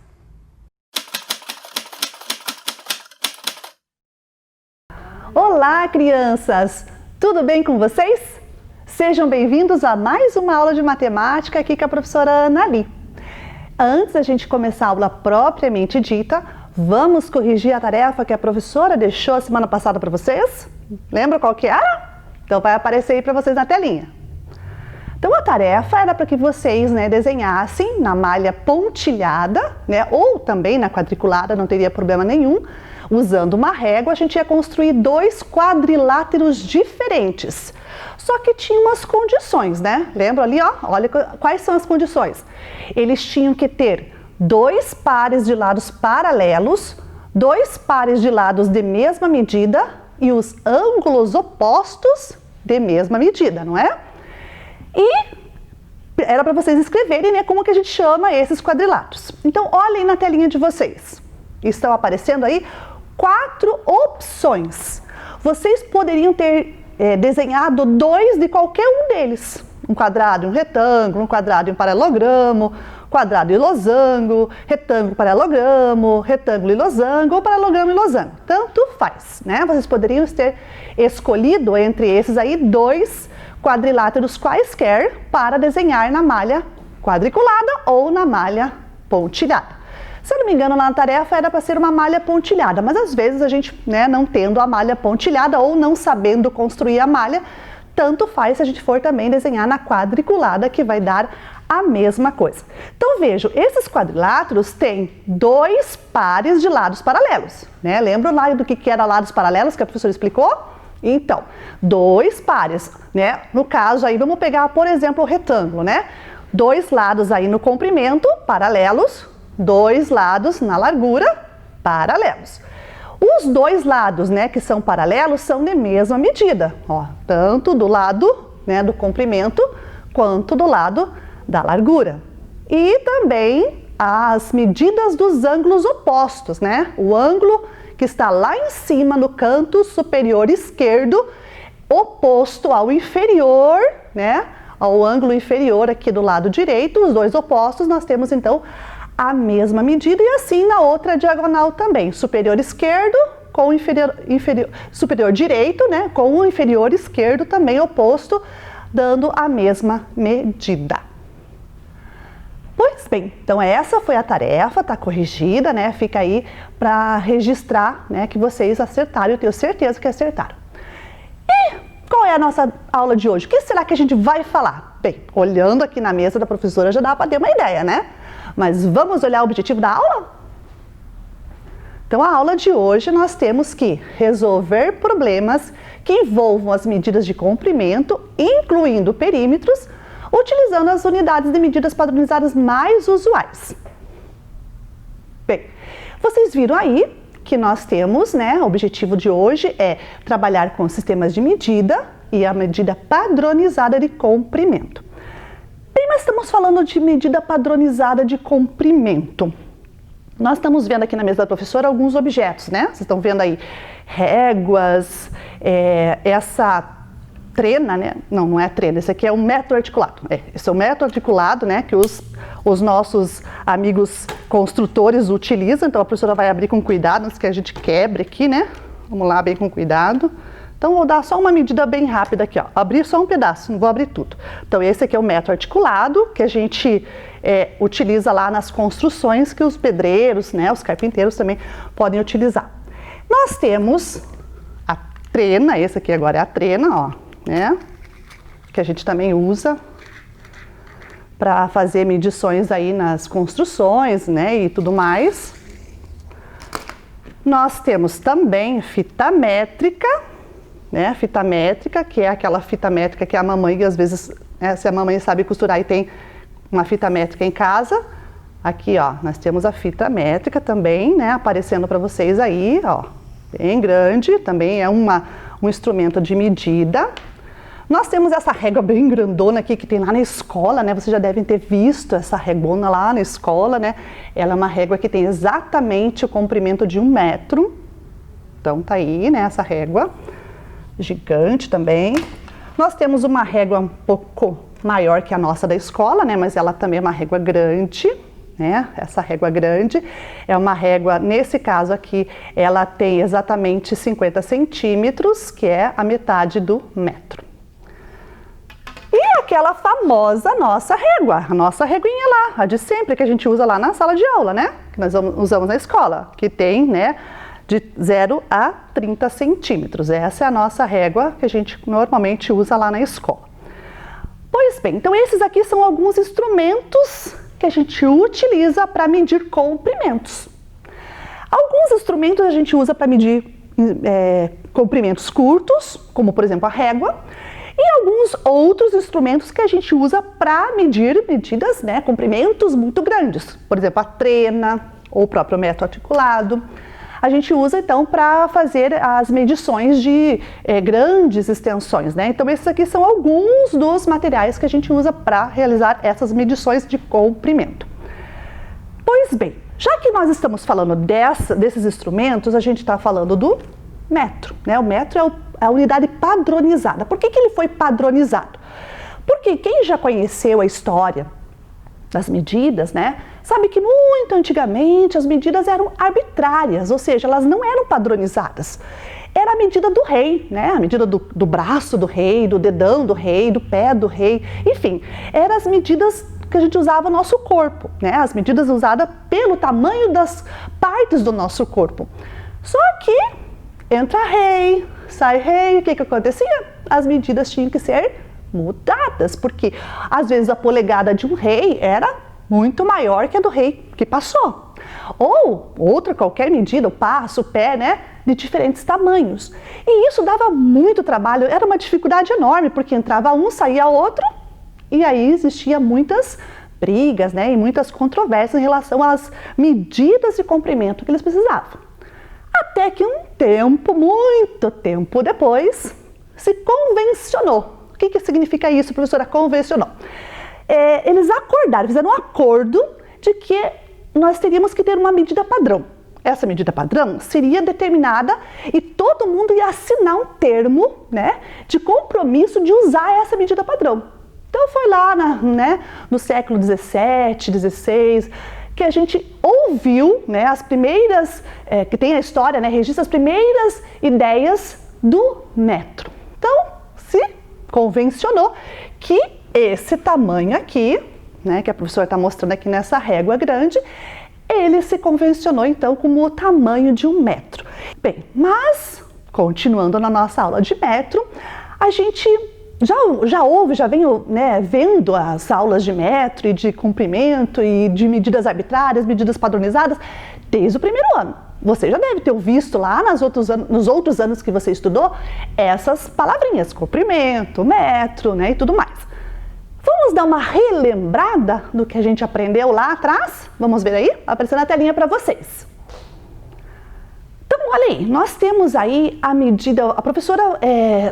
Olá, crianças! Tudo bem com vocês? Sejam bem-vindos a mais uma aula de matemática aqui com a professora Ana Li. Antes da gente começar a aula propriamente dita, vamos corrigir a tarefa que a professora deixou a semana passada para vocês? Lembra qual que era? Então vai aparecer aí para vocês na telinha. Então a tarefa era para que vocês desenhassem na malha pontilhada, ou também na quadriculada, não teria problema nenhum. Usando uma régua, a gente ia construir dois quadriláteros diferentes. Só que tinha umas condições, Lembra ali, ó? Olha quais são as condições. Eles tinham que ter dois pares de lados paralelos, dois pares de lados de mesma medida e os ângulos opostos de mesma medida, não é? E era para vocês escreverem, como que a gente chama esses quadriláteros. Então, olhem na telinha de vocês. Estão aparecendo aí 4 opções. Vocês poderiam ter desenhado dois de qualquer um deles. Um quadrado e um retângulo, um quadrado e um paralelogramo, quadrado e losango, retângulo e paralelogramo, retângulo e losango ou paralelogramo e losango. Tanto faz, Vocês poderiam ter escolhido entre esses aí dois quadriláteros quaisquer para desenhar na malha quadriculada ou na malha pontilhada. Se eu não me engano, na tarefa era para ser uma malha pontilhada, mas às vezes a gente, não tendo a malha pontilhada ou não sabendo construir a malha, tanto faz se a gente for também desenhar na quadriculada, que vai dar a mesma coisa. Então vejam, esses quadriláteros têm dois pares de lados paralelos, Lembram lá do que era lados paralelos que a professora explicou? Então, dois pares, No caso aí, vamos pegar, por exemplo, o retângulo, dois lados aí no comprimento, paralelos, dois lados na largura, paralelos. Os dois lados, né, que são paralelos, são de mesma medida, ó, tanto do lado, né, do comprimento, quanto do lado da largura. E também as medidas dos ângulos opostos, né? O ângulo que está lá em cima no canto superior esquerdo, oposto ao inferior, né? Ao ângulo inferior aqui do lado direito, os dois opostos, nós temos então a mesma medida e assim na outra diagonal também, superior esquerdo com superior direito, né? Com o inferior esquerdo também oposto, dando a mesma medida. Pois bem, então essa foi a tarefa, tá corrigida, né? Fica aí para registrar, né, que vocês acertaram, eu tenho certeza que acertaram. E qual é a nossa aula de hoje? O que será que a gente vai falar? Bem, olhando aqui na mesa da professora já dá para ter uma ideia, né? Mas vamos olhar o objetivo da aula? Então a aula de hoje nós temos que resolver problemas que envolvam as medidas de comprimento, incluindo perímetros, utilizando as unidades de medidas padronizadas mais usuais. Bem, vocês viram aí que nós temos, né, o objetivo de hoje é trabalhar com sistemas de medida e a medida padronizada de comprimento. Bem, mas estamos falando de medida padronizada de comprimento. Nós estamos vendo aqui na mesa da professora alguns objetos, né? Vocês estão vendo aí réguas, essa trena, né? Não é trena, esse aqui é um metro articulado. Esse é o metro articulado, né? Que os nossos amigos construtores utilizam. Então a professora vai abrir com cuidado antes que a gente quebre aqui, né? Vamos lá, bem com cuidado. Então vou dar só uma medida bem rápida aqui, ó. Abrir só um pedaço, não vou abrir tudo. Então esse aqui é o metro articulado que a gente utiliza lá nas construções que os pedreiros, né? Os carpinteiros também podem utilizar. Nós temos a trena, esse aqui agora é a trena, ó. Né? Que a gente também usa para fazer medições aí nas construções, né, e tudo mais. Nós temos também fita métrica, né, fita métrica, que é aquela fita métrica que a mamãe, às vezes, né, se a mamãe sabe costurar e tem uma fita métrica em casa, aqui, ó, nós temos a fita métrica também, né, aparecendo para vocês aí, ó, bem grande, também é um instrumento de medida. Nós temos essa régua bem grandona aqui que tem lá na escola, né? Vocês já devem ter visto essa régua lá na escola, né? Ela é uma régua que tem exatamente o comprimento de 1 metro. Então tá aí, né? Essa régua gigante também. Nós temos uma régua um pouco maior que a nossa da escola, né? Mas ela também é uma régua grande, né? Essa régua grande é uma régua, nesse caso aqui, ela tem exatamente 50 centímetros, que é a metade do metro. E aquela famosa nossa régua, a nossa reguinha lá, a de sempre, que a gente usa lá na sala de aula, né? Que nós usamos na escola, que tem, né, de 0 a 30 centímetros. Essa é a nossa régua que a gente normalmente usa lá na escola. Pois bem, então esses aqui são alguns instrumentos que a gente utiliza para medir comprimentos. Alguns instrumentos a gente usa para medir comprimentos curtos, como por exemplo a régua, e alguns outros instrumentos que a gente usa para medir medidas, né, comprimentos muito grandes. Por exemplo, a trena ou o próprio metro articulado. A gente usa então para fazer as medições de grandes extensões, né? Então esses aqui são alguns dos materiais que a gente usa para realizar essas medições de comprimento. Pois bem, já que nós estamos falando desses instrumentos, a gente está falando do metro, né? O metro é a unidade padronizada. Por que ele foi padronizado? Porque quem já conheceu a história das medidas, né, sabe que muito antigamente as medidas eram arbitrárias, ou seja, elas não eram padronizadas. Era a medida do rei, né, a medida do braço do rei, do dedão do rei, do pé do rei, enfim, eram as medidas que a gente usava no nosso corpo, né, as medidas usadas pelo tamanho das partes do nosso corpo. Só que entra rei, sai rei, o que acontecia? As medidas tinham que ser mudadas, porque às vezes a polegada de um rei era muito maior que a do rei que passou. Ou outra qualquer medida, o passo, o pé, né, de diferentes tamanhos. E isso dava muito trabalho, era uma dificuldade enorme, porque entrava um, saía outro, E aí existia muitas brigas, né, e muitas controvérsias em relação às medidas de comprimento que eles precisavam. Até que muito tempo depois, se convencionou. O que significa isso, professora? Convencionou. Eles acordaram, fizeram um acordo de que nós teríamos que ter uma medida padrão. Essa medida padrão seria determinada e todo mundo ia assinar um termo, né, de compromisso de usar essa medida padrão. Então foi lá no século 17, 16, que a gente ouviu, né, as primeiras, que tem a história, né, registra as primeiras ideias do metro. Então se convencionou que esse tamanho aqui, né, que a professora está mostrando aqui nessa régua grande, ele se convencionou então como o tamanho de 1 metro. Bem, mas continuando na nossa aula de metro, a gente já vem, né, vendo as aulas de metro e de comprimento e de medidas arbitrárias, medidas padronizadas, desde o primeiro ano. Você já deve ter visto lá nos outros anos que você estudou essas palavrinhas, comprimento, metro, né, e tudo mais. Vamos dar uma relembrada do que a gente aprendeu lá atrás? Vamos ver aí? Aparecendo na telinha para vocês. Então, olha aí, nós temos aí a medida, a professora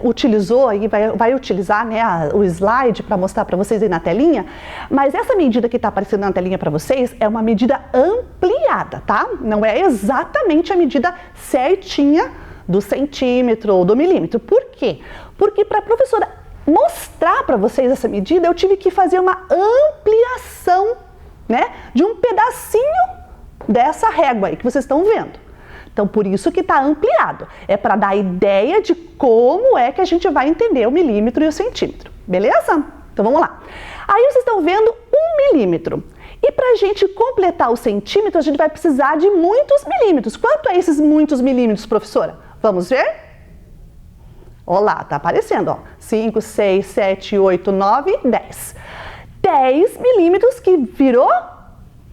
utilizou aí, vai utilizar, né, o slide para mostrar para vocês aí na telinha, mas essa medida que está aparecendo na telinha para vocês é uma medida ampliada, tá? Não é exatamente a medida certinha do centímetro ou do milímetro. Por quê? Porque para a professora mostrar para vocês essa medida, eu tive que fazer uma ampliação, né, de um pedacinho dessa régua aí que vocês estão vendo. Então, por isso que está ampliado. É para dar ideia de como é que a gente vai entender o milímetro e o centímetro. Beleza? Então, vamos lá. Aí vocês estão vendo 1 milímetro. E para a gente completar o centímetro, a gente vai precisar de muitos milímetros. Quanto é esses muitos milímetros, professora? Vamos ver? Olha lá, tá aparecendo, ó. 5, 6, 7, 8, 9, 10. 10 milímetros que virou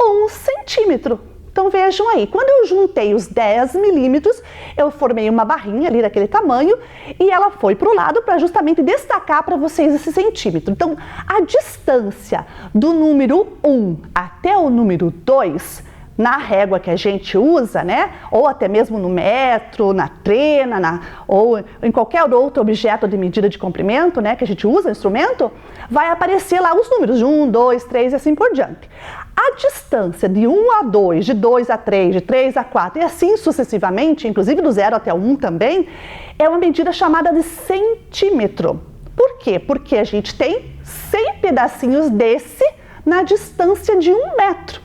1 centímetro. Então vejam aí, quando eu juntei os 10 milímetros, eu formei uma barrinha ali daquele tamanho e ela foi para o lado para justamente destacar para vocês esse centímetro. Então a distância do número 1 até o número 2, na régua que a gente usa, né, ou até mesmo no metro, na trena, ou em qualquer outro objeto de medida de comprimento, né, que a gente usa, instrumento, vai aparecer lá os números de 1, 2, 3 e assim por diante. A distância de 1 a 2, de 2 a 3, de 3 a 4 e assim sucessivamente, inclusive do 0 até o 1 também, é uma medida chamada de centímetro. Por quê? Porque a gente tem 100 pedacinhos desse na distância de 1 metro.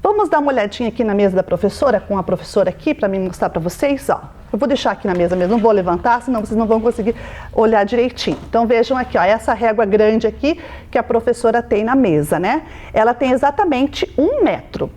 Vamos dar uma olhadinha aqui na mesa da professora, com a professora aqui, para me mostrar para vocês, ó. Eu vou deixar aqui na mesa mesmo, não vou levantar, senão vocês não vão conseguir olhar direitinho. Então vejam aqui, ó, essa régua grande aqui que a professora tem na mesa, né? Ela tem exatamente 1 metro.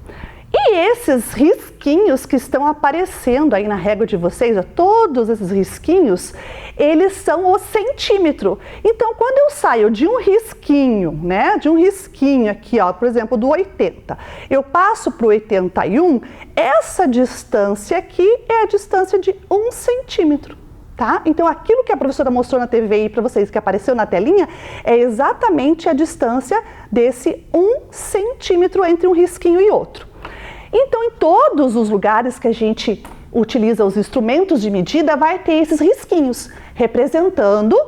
E esses risquinhos que estão aparecendo aí na régua de vocês, ó, todos esses risquinhos, eles são o centímetro. Então, quando eu saio de um risquinho, né, de um risquinho aqui, ó, por exemplo, do 80, eu passo para o 81, essa distância aqui é a distância de 1 centímetro. Tá? Então, aquilo que a professora mostrou na TV aí para vocês, que apareceu na telinha, é exatamente a distância desse 1 centímetro entre um risquinho e outro. Então, em todos os lugares que a gente utiliza os instrumentos de medida, vai ter esses risquinhos, representando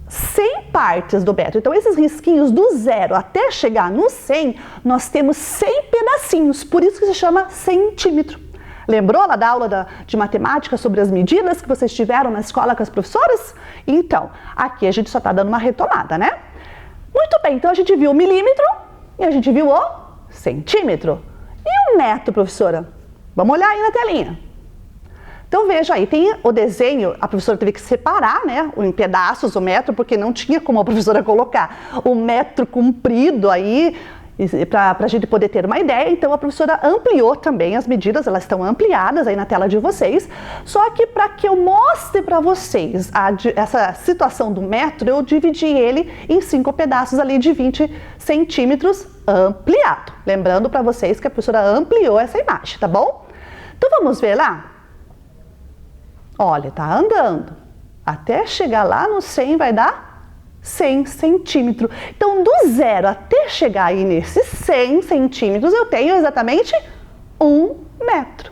100 partes do metro. Então, esses risquinhos do 0 até chegar no 100, nós temos 100 pedacinhos, por isso que se chama centímetro. Lembrou lá da aula de matemática sobre as medidas que vocês tiveram na escola com as professoras? Então, aqui a gente só está dando uma retomada, né? Muito bem, então a gente viu o milímetro e a gente viu o centímetro. E o metro, professora? Vamos olhar aí na telinha. Então veja aí, tem o desenho, a professora teve que separar, né, em pedaços o metro, porque não tinha como a professora colocar o metro comprido aí, para a gente poder ter uma ideia. Então a professora ampliou também as medidas, elas estão ampliadas aí na tela de vocês, só que para que eu mostre para vocês essa situação do metro, eu dividi ele em 5 pedaços ali de 20 centímetros ampliado. Lembrando para vocês que a professora ampliou essa imagem, tá bom? Então vamos ver lá? Olha, tá andando. Até chegar lá no 100 vai dar 100 centímetros. Então, do 0 até chegar aí nesses 100 centímetros, eu tenho exatamente 1 metro.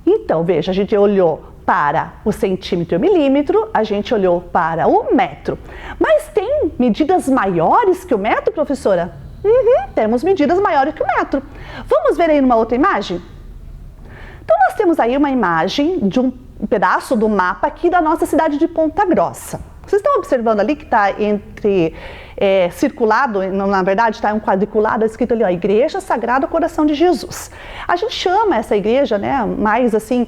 Então, veja, a gente olhou para o centímetro e o milímetro, a gente olhou para o metro. Mas tem medidas maiores que o metro, professora? Temos medidas maiores que o metro. Vamos ver aí numa outra imagem? Então, nós temos aí uma imagem de um pedaço do mapa aqui da nossa cidade de Ponta Grossa. Vocês estão observando ali que está entre circulado, na verdade está um quadriculado, escrito ali, ó, Igreja Sagrado Coração de Jesus. A gente chama essa igreja, né, mais assim,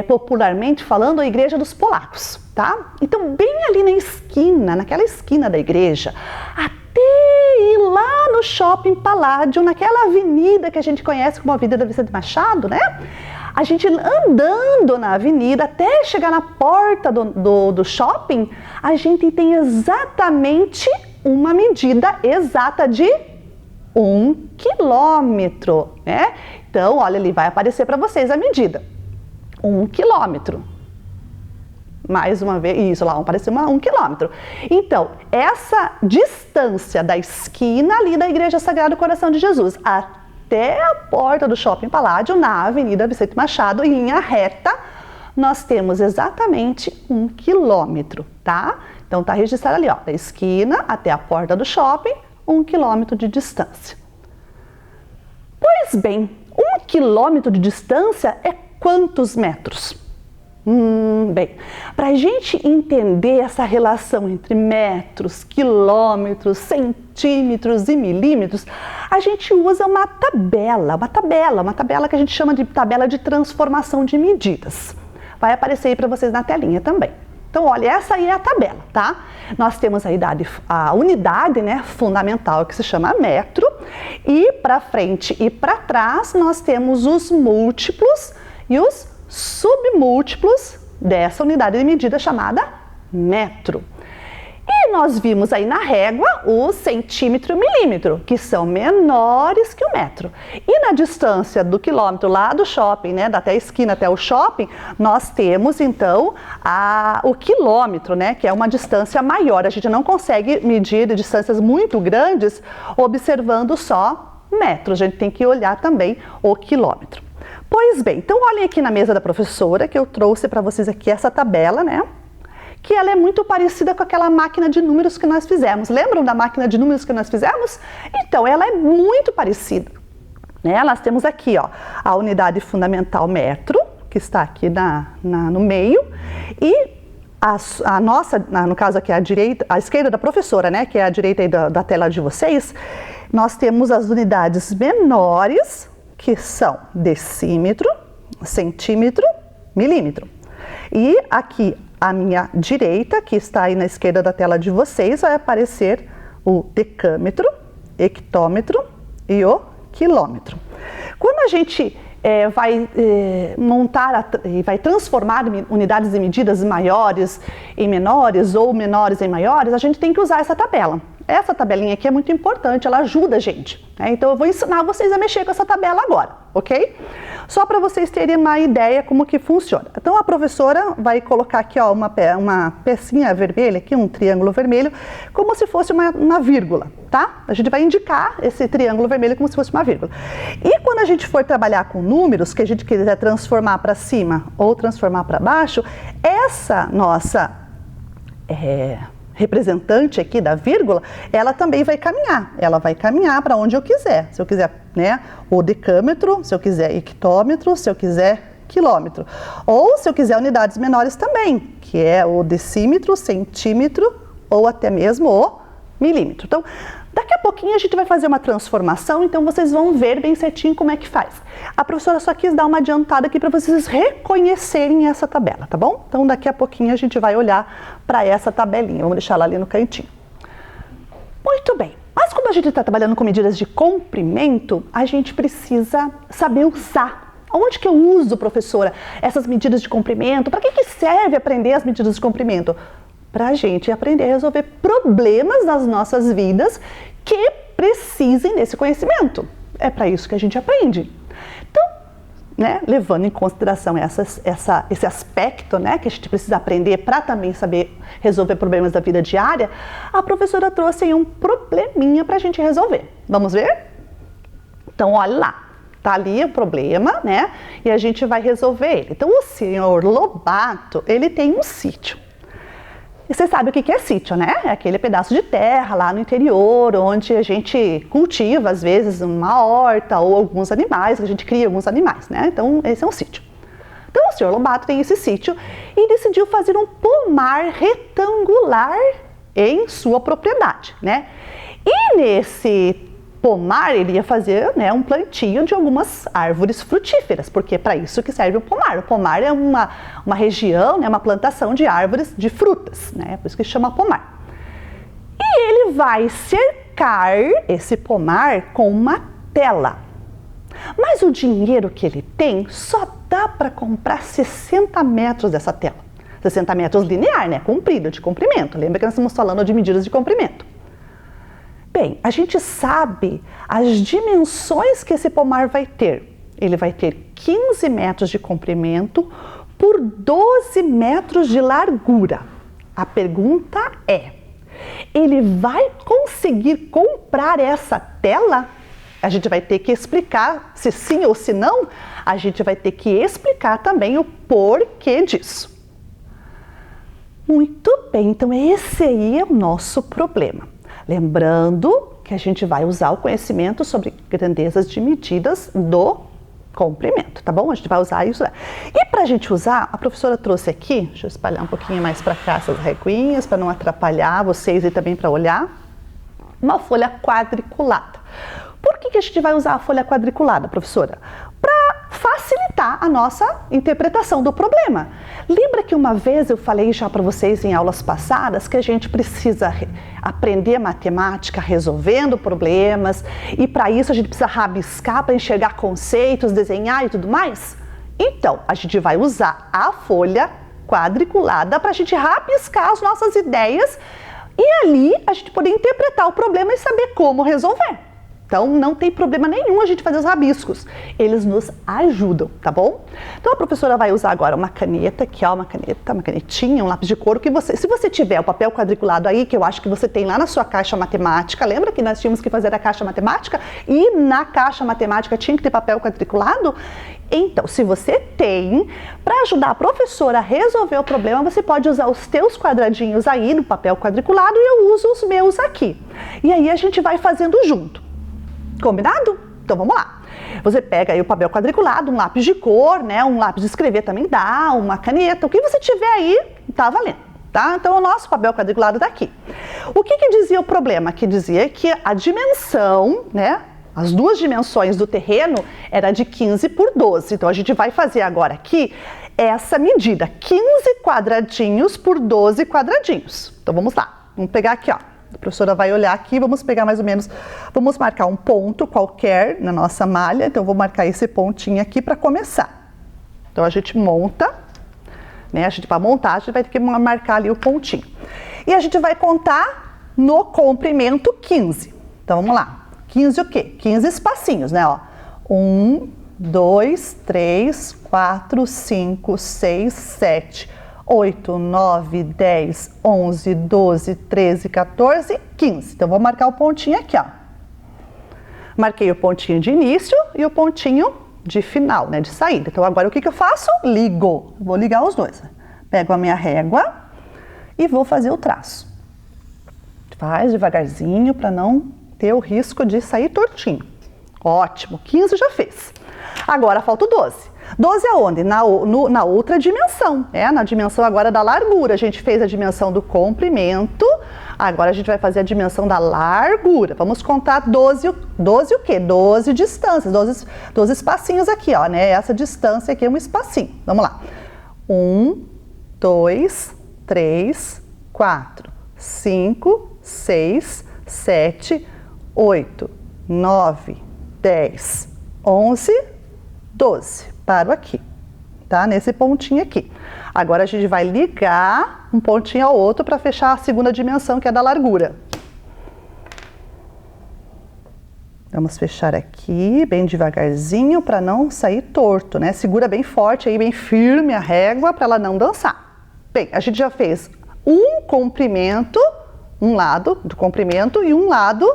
popularmente falando, a Igreja dos Polacos, tá? Então, bem ali na esquina, naquela esquina da igreja, até ir lá no Shopping Paládio, naquela avenida que a gente conhece como a Avenida Vicente Machado, né? A gente andando na avenida até chegar na porta do shopping, a gente tem exatamente uma medida exata de 1 quilômetro, né? Então, olha ali, vai aparecer para vocês a medida. 1 quilômetro. Mais uma vez, isso lá, apareceu 1 quilômetro. Então, essa distância da esquina ali da Igreja Sagrado Coração de Jesus até a porta do Shopping Paládio, na Avenida Vicente Machado, em linha reta, nós temos exatamente 1 quilômetro, tá? Então, tá registrado ali, ó, da esquina até a porta do shopping, 1 quilômetro de distância. Pois bem, 1 quilômetro de distância é quantos metros? Bem, para a gente entender essa relação entre metros, quilômetros, centímetros e milímetros, a gente usa uma tabela que a gente chama de tabela de transformação de medidas. Vai aparecer aí para vocês na telinha também. Então, olha, essa aí é a tabela, tá? Nós temos a unidade, né, fundamental, que se chama metro, e para frente e para trás nós temos os múltiplos e os submúltiplos dessa unidade de medida chamada metro. E nós vimos aí na régua o centímetro e o milímetro, que são menores que o metro. E na distância do quilômetro lá do shopping, né, até a esquina até o shopping, nós temos então o quilômetro, né, que é uma distância maior. A gente não consegue medir distâncias muito grandes observando só metros, a gente tem que olhar também o quilômetro. Pois bem, então olhem aqui na mesa da professora que eu trouxe para vocês aqui essa tabela, né? Que ela é muito parecida com aquela máquina de números que nós fizemos. Lembram da máquina de números que nós fizemos? Então, ela é muito parecida, né? Nós temos aqui, ó, a unidade fundamental metro, que está aqui no meio, e a nossa, no caso aqui a esquerda da professora, né, que é a direita aí da tela de vocês, nós temos as unidades menores, que são decímetro, centímetro, milímetro. E aqui à minha direita, que está aí na esquerda da tela de vocês, vai aparecer o decâmetro, hectômetro e o quilômetro. Quando a gente vai montar e vai transformar unidades de medidas maiores em menores ou menores em maiores, a gente tem que usar essa tabela. Essa tabelinha aqui é muito importante, ela ajuda a gente, né? Então eu vou ensinar vocês a mexer com essa tabela agora, ok? Só para vocês terem uma ideia como que funciona. Então a professora vai colocar aqui, ó, uma pecinha vermelha, aqui um triângulo vermelho, como se fosse uma vírgula, tá? A gente vai indicar esse triângulo vermelho como se fosse uma vírgula. E quando a gente for trabalhar com números, que a gente quiser transformar para cima ou transformar para baixo, essa nossa representante aqui da vírgula, ela também vai caminhar. Ela vai caminhar para onde eu quiser. Se eu quiser, né, o decâmetro, se eu quiser hectômetro, se eu quiser quilômetro. Ou se eu quiser unidades menores também, que é o decímetro, centímetro ou até mesmo o milímetro. Então, daqui a pouquinho a gente vai fazer uma transformação, então vocês vão ver bem certinho como é que faz. A professora só quis dar uma adiantada aqui para vocês reconhecerem essa tabela, tá bom? Então daqui a pouquinho a gente vai olhar para essa tabelinha, vamos deixar ela ali no cantinho. Muito bem, mas como a gente está trabalhando com medidas de comprimento, a gente precisa saber usar. Onde que eu uso, professora, essas medidas de comprimento? Para que serve aprender as medidas de comprimento? Para a gente aprender a resolver problemas nas nossas vidas que precisem desse conhecimento. É para isso que a gente aprende. Então, né, levando em consideração esse aspecto, né, que a gente precisa aprender para também saber resolver problemas da vida diária, a professora trouxe aí um probleminha para a gente resolver. Vamos ver? Então, olha lá. Tá ali o problema, né? E a gente vai resolver ele. Então, o senhor Lobato, ele tem um sítio. E você sabe o que é sítio, né? É aquele pedaço de terra lá no interior, onde a gente cultiva, às vezes, uma horta ou alguns animais, a gente cria alguns animais, né? Então, esse é um sítio. Então, o senhor Lobato tem esse sítio e decidiu fazer um pomar retangular em sua propriedade, né? E nesse pomar, ele ia fazer, né, um plantio de algumas árvores frutíferas, porque é para isso que serve o pomar. O pomar é uma região, né, uma plantação de árvores de frutas, né, por isso que chama pomar. E ele vai cercar esse pomar com uma tela. Mas o dinheiro que ele tem só dá para comprar 60 metros dessa tela. 60 metros linear, né, comprido, de comprimento. Lembra que nós estamos falando de medidas de comprimento. Bem, a gente sabe as dimensões que esse pomar vai ter. Ele vai ter 15 metros de comprimento por 12 metros de largura. A pergunta é, ele vai conseguir comprar essa tela? A gente vai ter que explicar se sim ou se não. A gente vai ter que explicar também o porquê disso. Muito bem, então esse aí é o nosso problema. Lembrando que a gente vai usar o conhecimento sobre grandezas de medidas do comprimento, tá bom? A gente vai usar isso. E para a gente usar, a professora trouxe aqui, deixa eu espalhar um pouquinho mais para cá essas reguinhas, para não atrapalhar vocês e também para olhar, uma folha quadriculada. Por que a gente vai usar a folha quadriculada, professora? Para facilitar a nossa interpretação do problema. Lembra que uma vez eu falei já para vocês em aulas passadas que a gente precisa aprender matemática resolvendo problemas e para isso a gente precisa rabiscar para enxergar conceitos, desenhar e tudo mais? Então, a gente vai usar a folha quadriculada para a gente rabiscar as nossas ideias e ali a gente poder interpretar o problema e saber como resolver. Então, não tem problema nenhum a gente fazer os rabiscos. Eles nos ajudam, tá bom? Então, a professora vai usar agora uma caneta, aqui ó, uma canetinha, um lápis de cor, que você, se você tiver o papel quadriculado aí, que eu acho que você tem lá na sua caixa matemática, lembra que nós tínhamos que fazer a caixa matemática? E na caixa matemática tinha que ter papel quadriculado? Então, se você tem, para ajudar a professora a resolver o problema, você pode usar os teus quadradinhos aí no papel quadriculado e eu uso os meus aqui. E aí a gente vai fazendo junto. Combinado? Então vamos lá. Você pega aí o papel quadriculado, um lápis de cor, né? Um lápis de escrever também dá, uma caneta, o que você tiver aí, tá valendo, tá? Então o nosso papel quadriculado tá aqui. O que dizia o problema? Que dizia que a dimensão, né? As duas dimensões do terreno era de 15 por 12. Então a gente vai fazer agora aqui essa medida, 15 quadradinhos por 12 quadradinhos. Então vamos lá, vamos pegar aqui, ó. A professora vai olhar aqui, vamos pegar mais ou menos, vamos marcar um ponto qualquer na nossa malha, então eu vou marcar esse pontinho aqui para começar. Então a gente monta, né, para montar a gente vai ter que marcar ali o pontinho. E a gente vai contar no comprimento 15. Então vamos lá, 15 o quê? 15 espacinhos, né, ó. 1, 2, 3, 4, 5, 6, 7, 8, 9, 10, 11, 12, 13, 14, 15. Então, vou marcar o pontinho aqui, ó. Marquei o pontinho de início e o pontinho de final, né, de saída. Então, agora o que eu faço? Ligo. Vou ligar os dois. Pego a minha régua e vou fazer o traço. Faz devagarzinho para não ter o risco de sair tortinho. Ótimo, 15 já fez. Agora falta o 12. 12 aonde? Na outra dimensão, na dimensão agora da largura. A gente fez a dimensão do comprimento, agora a gente vai fazer a dimensão da largura. Vamos contar 12 o quê? 12 distâncias, 12 espacinhos aqui, ó, né? Essa distância aqui é um espacinho. Vamos lá. 1, 2, 3, 4, 5, 6, 7, 8, 9, 10, 11, 12. Paro aqui, tá? Nesse pontinho aqui. Agora a gente vai ligar um pontinho ao outro para fechar a segunda dimensão, que é da largura. Vamos fechar aqui, bem devagarzinho, para não sair torto, né? Segura bem forte aí, bem firme a régua, para ela não dançar. Bem, a gente já fez um comprimento, um lado do comprimento e um lado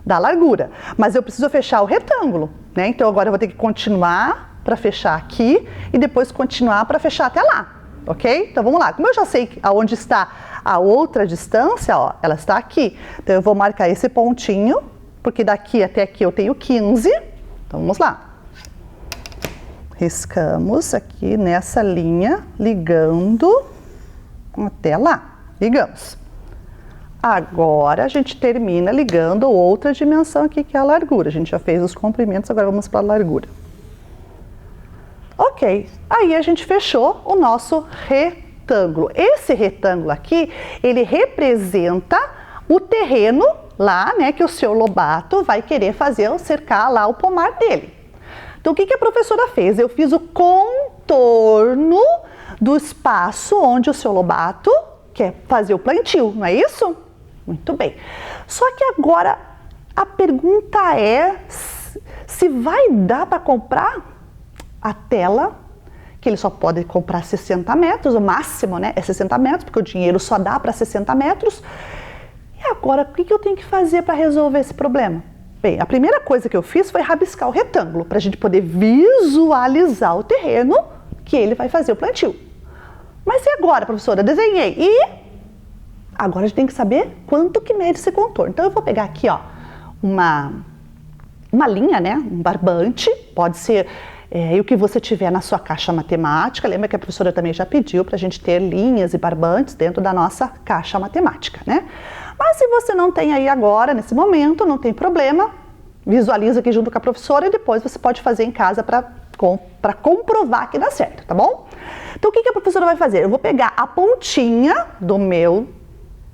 da largura. Mas eu preciso fechar o retângulo, né? Então agora eu vou ter que continuar para fechar aqui e depois continuar para fechar até lá, ok? Então vamos lá. Como eu já sei aonde está a outra distância, ó, ela está aqui. Então eu vou marcar esse pontinho, porque daqui até aqui eu tenho 15. Então vamos lá. Riscamos aqui nessa linha, ligando até lá. Ligamos. Agora a gente termina ligando outra dimensão aqui, que é a largura. A gente já fez os comprimentos, agora vamos para a largura. Ok, aí a gente fechou o nosso retângulo. Esse retângulo aqui, ele representa o terreno lá, né, que o seu Lobato vai querer fazer, cercar lá o pomar dele. Então o que a professora fez? Eu fiz o contorno do espaço onde o seu Lobato quer fazer o plantio, não é isso? Muito bem. Só que agora a pergunta é se vai dar para comprar a tela, que ele só pode comprar 60 metros, o máximo, né, é 60 metros, porque o dinheiro só dá para 60 metros. E agora, o que eu tenho que fazer para resolver esse problema? Bem, a primeira coisa que eu fiz foi rabiscar o retângulo, para a gente poder visualizar o terreno que ele vai fazer o plantio. Mas e agora, professora? Desenhei. E agora a gente tem que saber quanto que mede esse contorno. Então eu vou pegar aqui, ó, uma linha, né, um barbante, pode ser o que você tiver na sua caixa matemática. Lembra que a professora também já pediu para a gente ter linhas e barbantes dentro da nossa caixa matemática, né? Mas se você não tem aí agora, nesse momento, não tem problema, visualiza aqui junto com a professora e depois você pode fazer em casa para comprovar que dá certo, tá bom? Então o que a professora vai fazer? Eu vou pegar a pontinha do meu,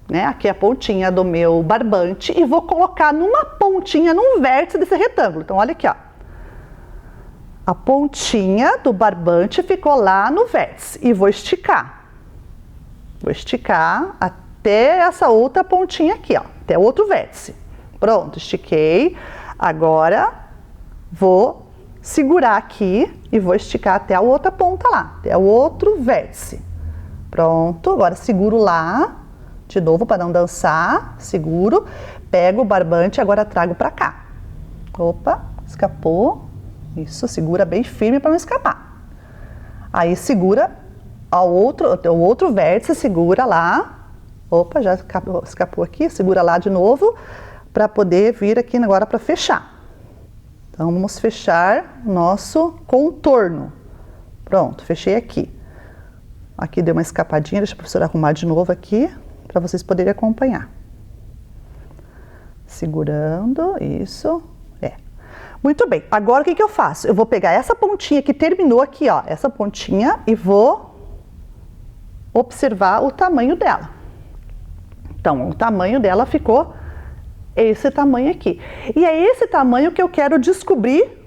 né, aqui é a pontinha do meu barbante e vou colocar numa pontinha, num vértice desse retângulo. Então olha aqui, ó. A pontinha do barbante ficou lá no vértice e vou esticar. Vou esticar até essa outra pontinha aqui, ó, até o outro vértice. Pronto, estiquei. Agora vou segurar aqui e vou esticar até a outra ponta lá, até o outro vértice. Pronto, agora seguro lá, de novo para não dançar, seguro, pego o barbante e agora trago para cá. Opa, escapou. Isso, segura bem firme para não escapar. Aí segura o outro vértice, segura lá. Opa, já escapou aqui, segura lá de novo para poder vir aqui agora para fechar. Então vamos fechar nosso contorno. Pronto, fechei aqui. Aqui deu uma escapadinha, deixa a professora arrumar de novo aqui para vocês poderem acompanhar. Segurando, isso. Muito bem, agora o que eu faço? Eu vou pegar essa pontinha que terminou aqui, ó, essa pontinha, e vou observar o tamanho dela. Então, o tamanho dela ficou esse tamanho aqui. E é esse tamanho que eu quero descobrir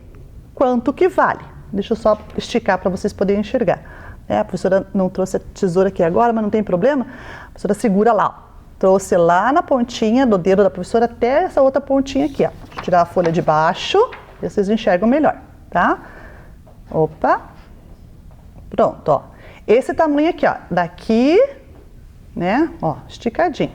quanto que vale. Deixa eu só esticar para vocês poderem enxergar. A professora não trouxe a tesoura aqui agora, mas não tem problema. A professora segura lá, ó. Trouxe lá na pontinha do dedo da professora até essa outra pontinha aqui, ó. Deixa eu tirar a folha de baixo, e vocês enxergam melhor, tá? Opa. Pronto, ó. Esse tamanho aqui, ó. Daqui, né? Ó, esticadinho.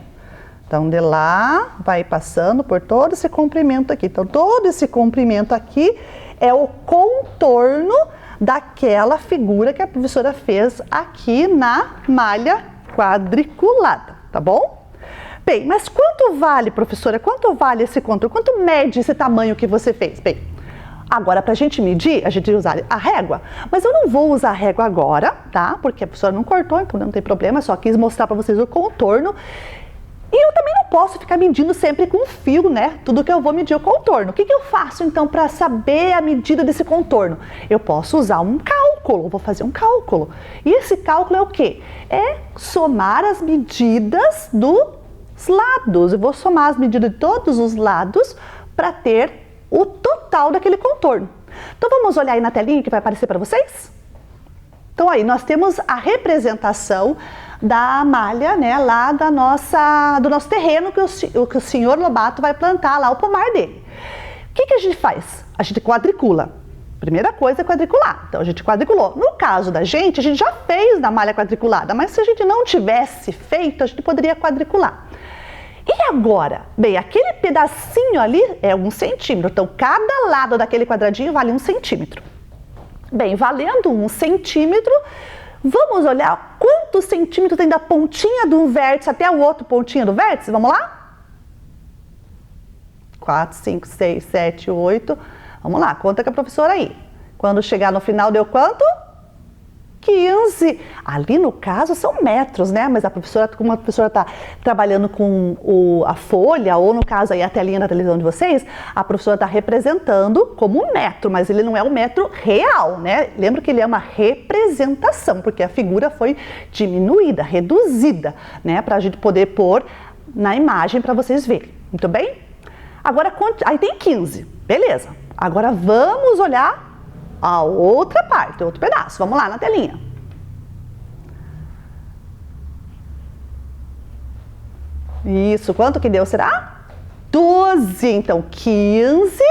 Então, de lá, vai passando por todo esse comprimento aqui. Então, todo esse comprimento aqui é o contorno daquela figura que a professora fez aqui na malha quadriculada, tá bom? Bem, mas quanto vale, professora? Quanto vale esse contorno? Quanto mede esse tamanho que você fez? Bem, agora para a gente medir, a gente vai usar a régua. Mas eu não vou usar a régua agora, tá? Porque a professora não cortou, então não tem problema, só quis mostrar para vocês o contorno. E eu também não posso ficar medindo sempre com fio, né? Tudo que eu vou medir o contorno. O que eu faço então para saber a medida desse contorno? Eu posso usar um cálculo, vou fazer um cálculo. E esse cálculo é o quê? É somar as medidas dos lados. Eu vou somar as medidas de todos os lados para ter o total daquele contorno. Então vamos olhar aí na telinha que vai aparecer para vocês? Então aí nós temos a representação da malha, né, lá do nosso terreno que o senhor Lobato vai plantar lá o pomar dele. O que a gente faz? A gente quadricula. Primeira coisa é quadricular. Então, a gente quadriculou. No caso da gente, a gente já fez na malha quadriculada, mas se a gente não tivesse feito, a gente poderia quadricular. E agora? Bem, aquele pedacinho ali é 1 centímetro. Então, cada lado daquele quadradinho vale 1 centímetro. Bem, valendo 1 centímetro, vamos olhar quantos centímetros tem da pontinha de um vértice até o outro pontinha do vértice? Vamos lá? 4, 5, 6, 7, 8. Vamos lá, conta com a professora aí. Quando chegar no final, deu quanto? 15. Ali no caso são metros, né? Mas a professora, como a professora está trabalhando com a folha, ou no caso aí a telinha da televisão de vocês, a professora está representando como 1 metro, mas ele não é 1 metro real, né? Lembra que ele é uma representação, porque a figura foi diminuída, reduzida, né? Para a gente poder pôr na imagem para vocês verem. Muito bem? Agora, aí tem 15, beleza. Agora vamos olhar a outra parte, outro pedaço. Vamos lá na telinha. Isso, quanto que deu, será? 12. Então, 15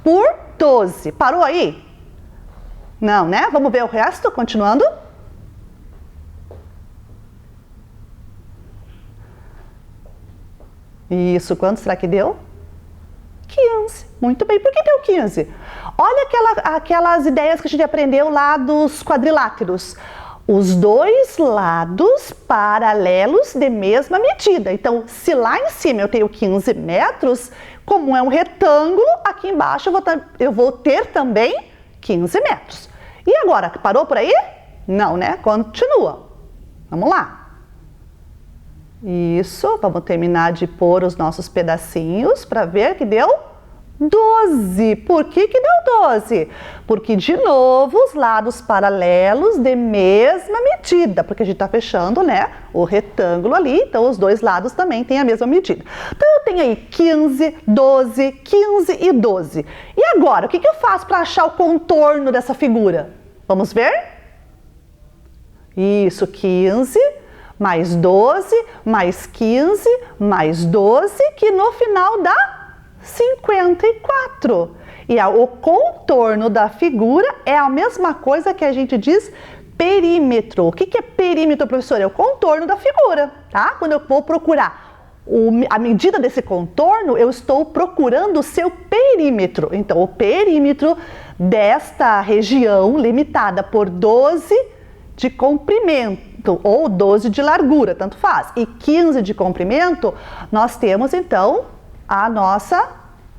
por 12. Parou aí? Não, né? Vamos ver o resto, continuando. Isso, quanto será que deu? 15. Muito bem. Por que deu 15? Olha aquelas ideias que a gente aprendeu lá dos quadriláteros. Os dois lados paralelos de mesma medida. Então, se lá em cima eu tenho 15 metros, como é um retângulo, aqui embaixo eu vou ter também 15 metros. E agora, parou por aí? Não, né? Continua. Vamos lá. Isso, vamos terminar de pôr os nossos pedacinhos para ver que deu 12. Por que que deu 12? Porque, de novo, os lados paralelos de mesma medida, porque a gente está fechando, né, o retângulo ali, então os dois lados também têm a mesma medida. Então, eu tenho aí 15, 12, 15 e 12. E agora, o que que eu faço para achar o contorno dessa figura? Vamos ver? Isso, 15... mais 12, mais 15, mais 12, que no final dá 54. E o contorno da figura é a mesma coisa que a gente diz perímetro. O que é perímetro, professor? É o contorno da figura, tá? Quando eu vou procurar a medida desse contorno, eu estou procurando o seu perímetro. Então, o perímetro desta região limitada por 12 de comprimento, ou 12 de largura, tanto faz, e 15 de comprimento, nós temos então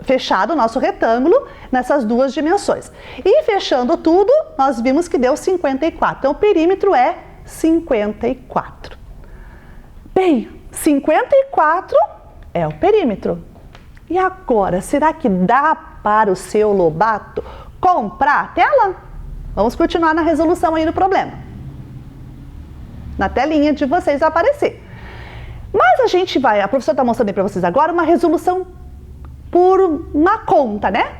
fechado o nosso retângulo nessas duas dimensões. E fechando tudo, nós vimos que deu 54. Então, o perímetro é 54. Bem, 54 é o perímetro. E agora, será que dá para o seu Lobato comprar a tela? Vamos continuar na resolução aí do problema. Na telinha de vocês vai aparecer. Mas a professora está mostrando aí para vocês agora uma resolução por uma conta, né?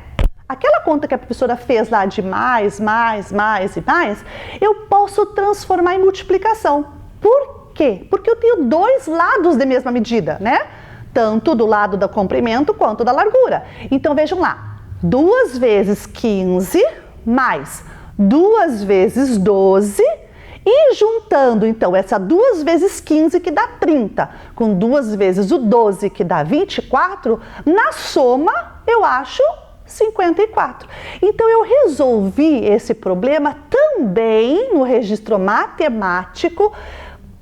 Aquela conta que a professora fez lá de mais, e mais, eu posso transformar em multiplicação. Por quê? Porque eu tenho dois lados de mesma medida, né? Tanto do lado do comprimento quanto da largura. Então, vejam lá. 2 vezes 15 mais 2 vezes 12... E juntando, então, essa 2 vezes 15, que dá 30, com 2 vezes o 12, que dá 24, na soma, eu acho 54. Então, eu resolvi esse problema também no registro matemático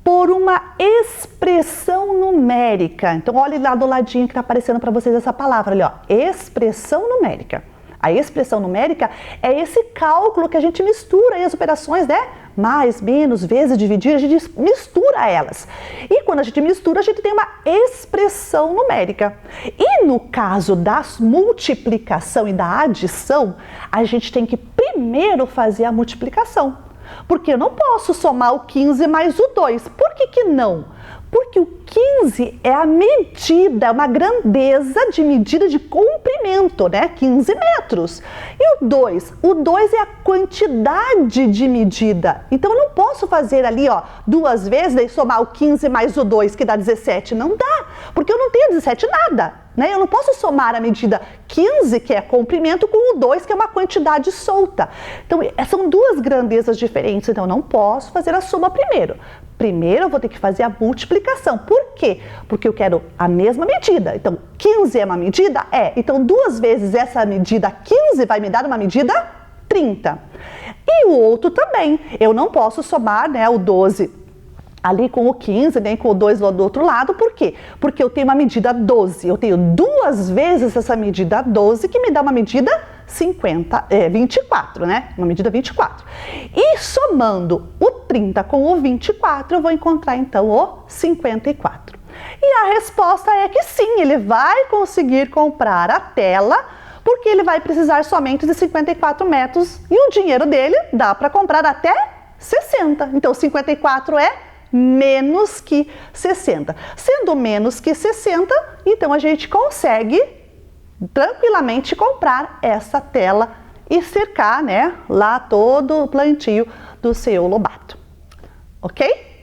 por uma expressão numérica. Então, olhe lá do ladinho que está aparecendo para vocês essa palavra ali, ó, expressão numérica. A expressão numérica é esse cálculo que a gente mistura aí as operações, né? Mais, menos, vezes, dividir, a gente mistura elas. E quando a gente mistura, a gente tem uma expressão numérica. E no caso da multiplicação e da adição, a gente tem que primeiro fazer a multiplicação. Porque eu não posso somar o 15 mais o 2. Por que que não? Porque o 15 é a medida, uma grandeza de medida de comprimento, né? 15 metros. E o 2? O 2 é a quantidade de medida. Então, eu não posso fazer ali, ó, 2 vezes, daí somar o 15 mais o 2, que dá 17. Não dá, porque eu não tenho 17 nada. né? Eu não posso somar a medida 15, que é comprimento, com o 2, que é uma quantidade solta. Então, são duas grandezas diferentes, então eu não posso fazer a soma primeiro. Primeiro eu vou ter que fazer a multiplicação. Por quê? Porque eu quero a mesma medida. Então, 15 é uma medida? É. Então, 2 vezes essa medida 15 vai me dar uma medida 30. E o outro também. Eu não posso somar, né, o 12 ali com o 15, nem com o 2 lá do outro lado. Por quê? Porque eu tenho uma medida 12. Eu tenho 2 vezes essa medida 12, que me dá uma medida 24, né? Uma medida 24. E somando o 30 com o 24, eu vou encontrar então o 54. E a resposta é que sim, ele vai conseguir comprar a tela, porque ele vai precisar somente de 54 metros e o dinheiro dele dá para comprar até 60. Então, 54 é menos que 60. Sendo menos que 60, então a gente consegue tranquilamente comprar essa tela e cercar, né, lá todo o plantio do seu Lobato. Ok?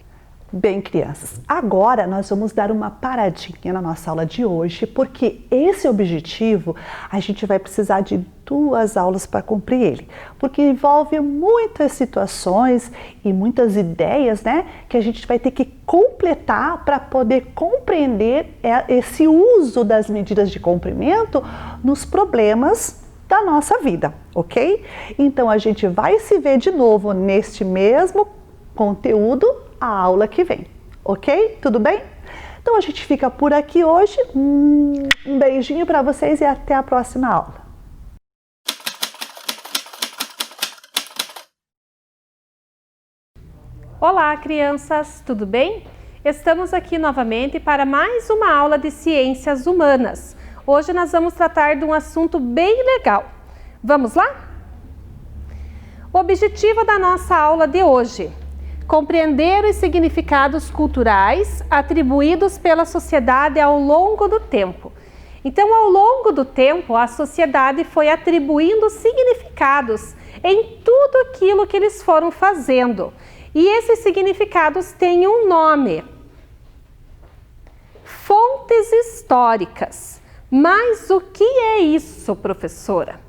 Bem, crianças, agora nós vamos dar uma paradinha na nossa aula de hoje, porque esse objetivo a gente vai precisar de 2 aulas para cumprir ele, porque envolve muitas situações e muitas ideias, né, que a gente vai ter que completar para poder compreender esse uso das medidas de comprimento nos problemas da nossa vida, ok? Então a gente vai se ver de novo neste mesmo conteúdo a aula que vem, ok? Tudo bem? Então a gente fica por aqui hoje. Um beijinho para vocês e até a próxima aula. Olá, crianças, tudo bem? Estamos aqui novamente para mais uma aula de ciências humanas. Hoje nós vamos tratar de um assunto bem legal. Vamos lá? O objetivo da nossa aula de hoje: compreender os significados culturais atribuídos pela sociedade ao longo do tempo. Então, ao longo do tempo, a sociedade foi atribuindo significados em tudo aquilo que eles foram fazendo. E esses significados têm um nome: fontes históricas. Mas o que é isso, professora?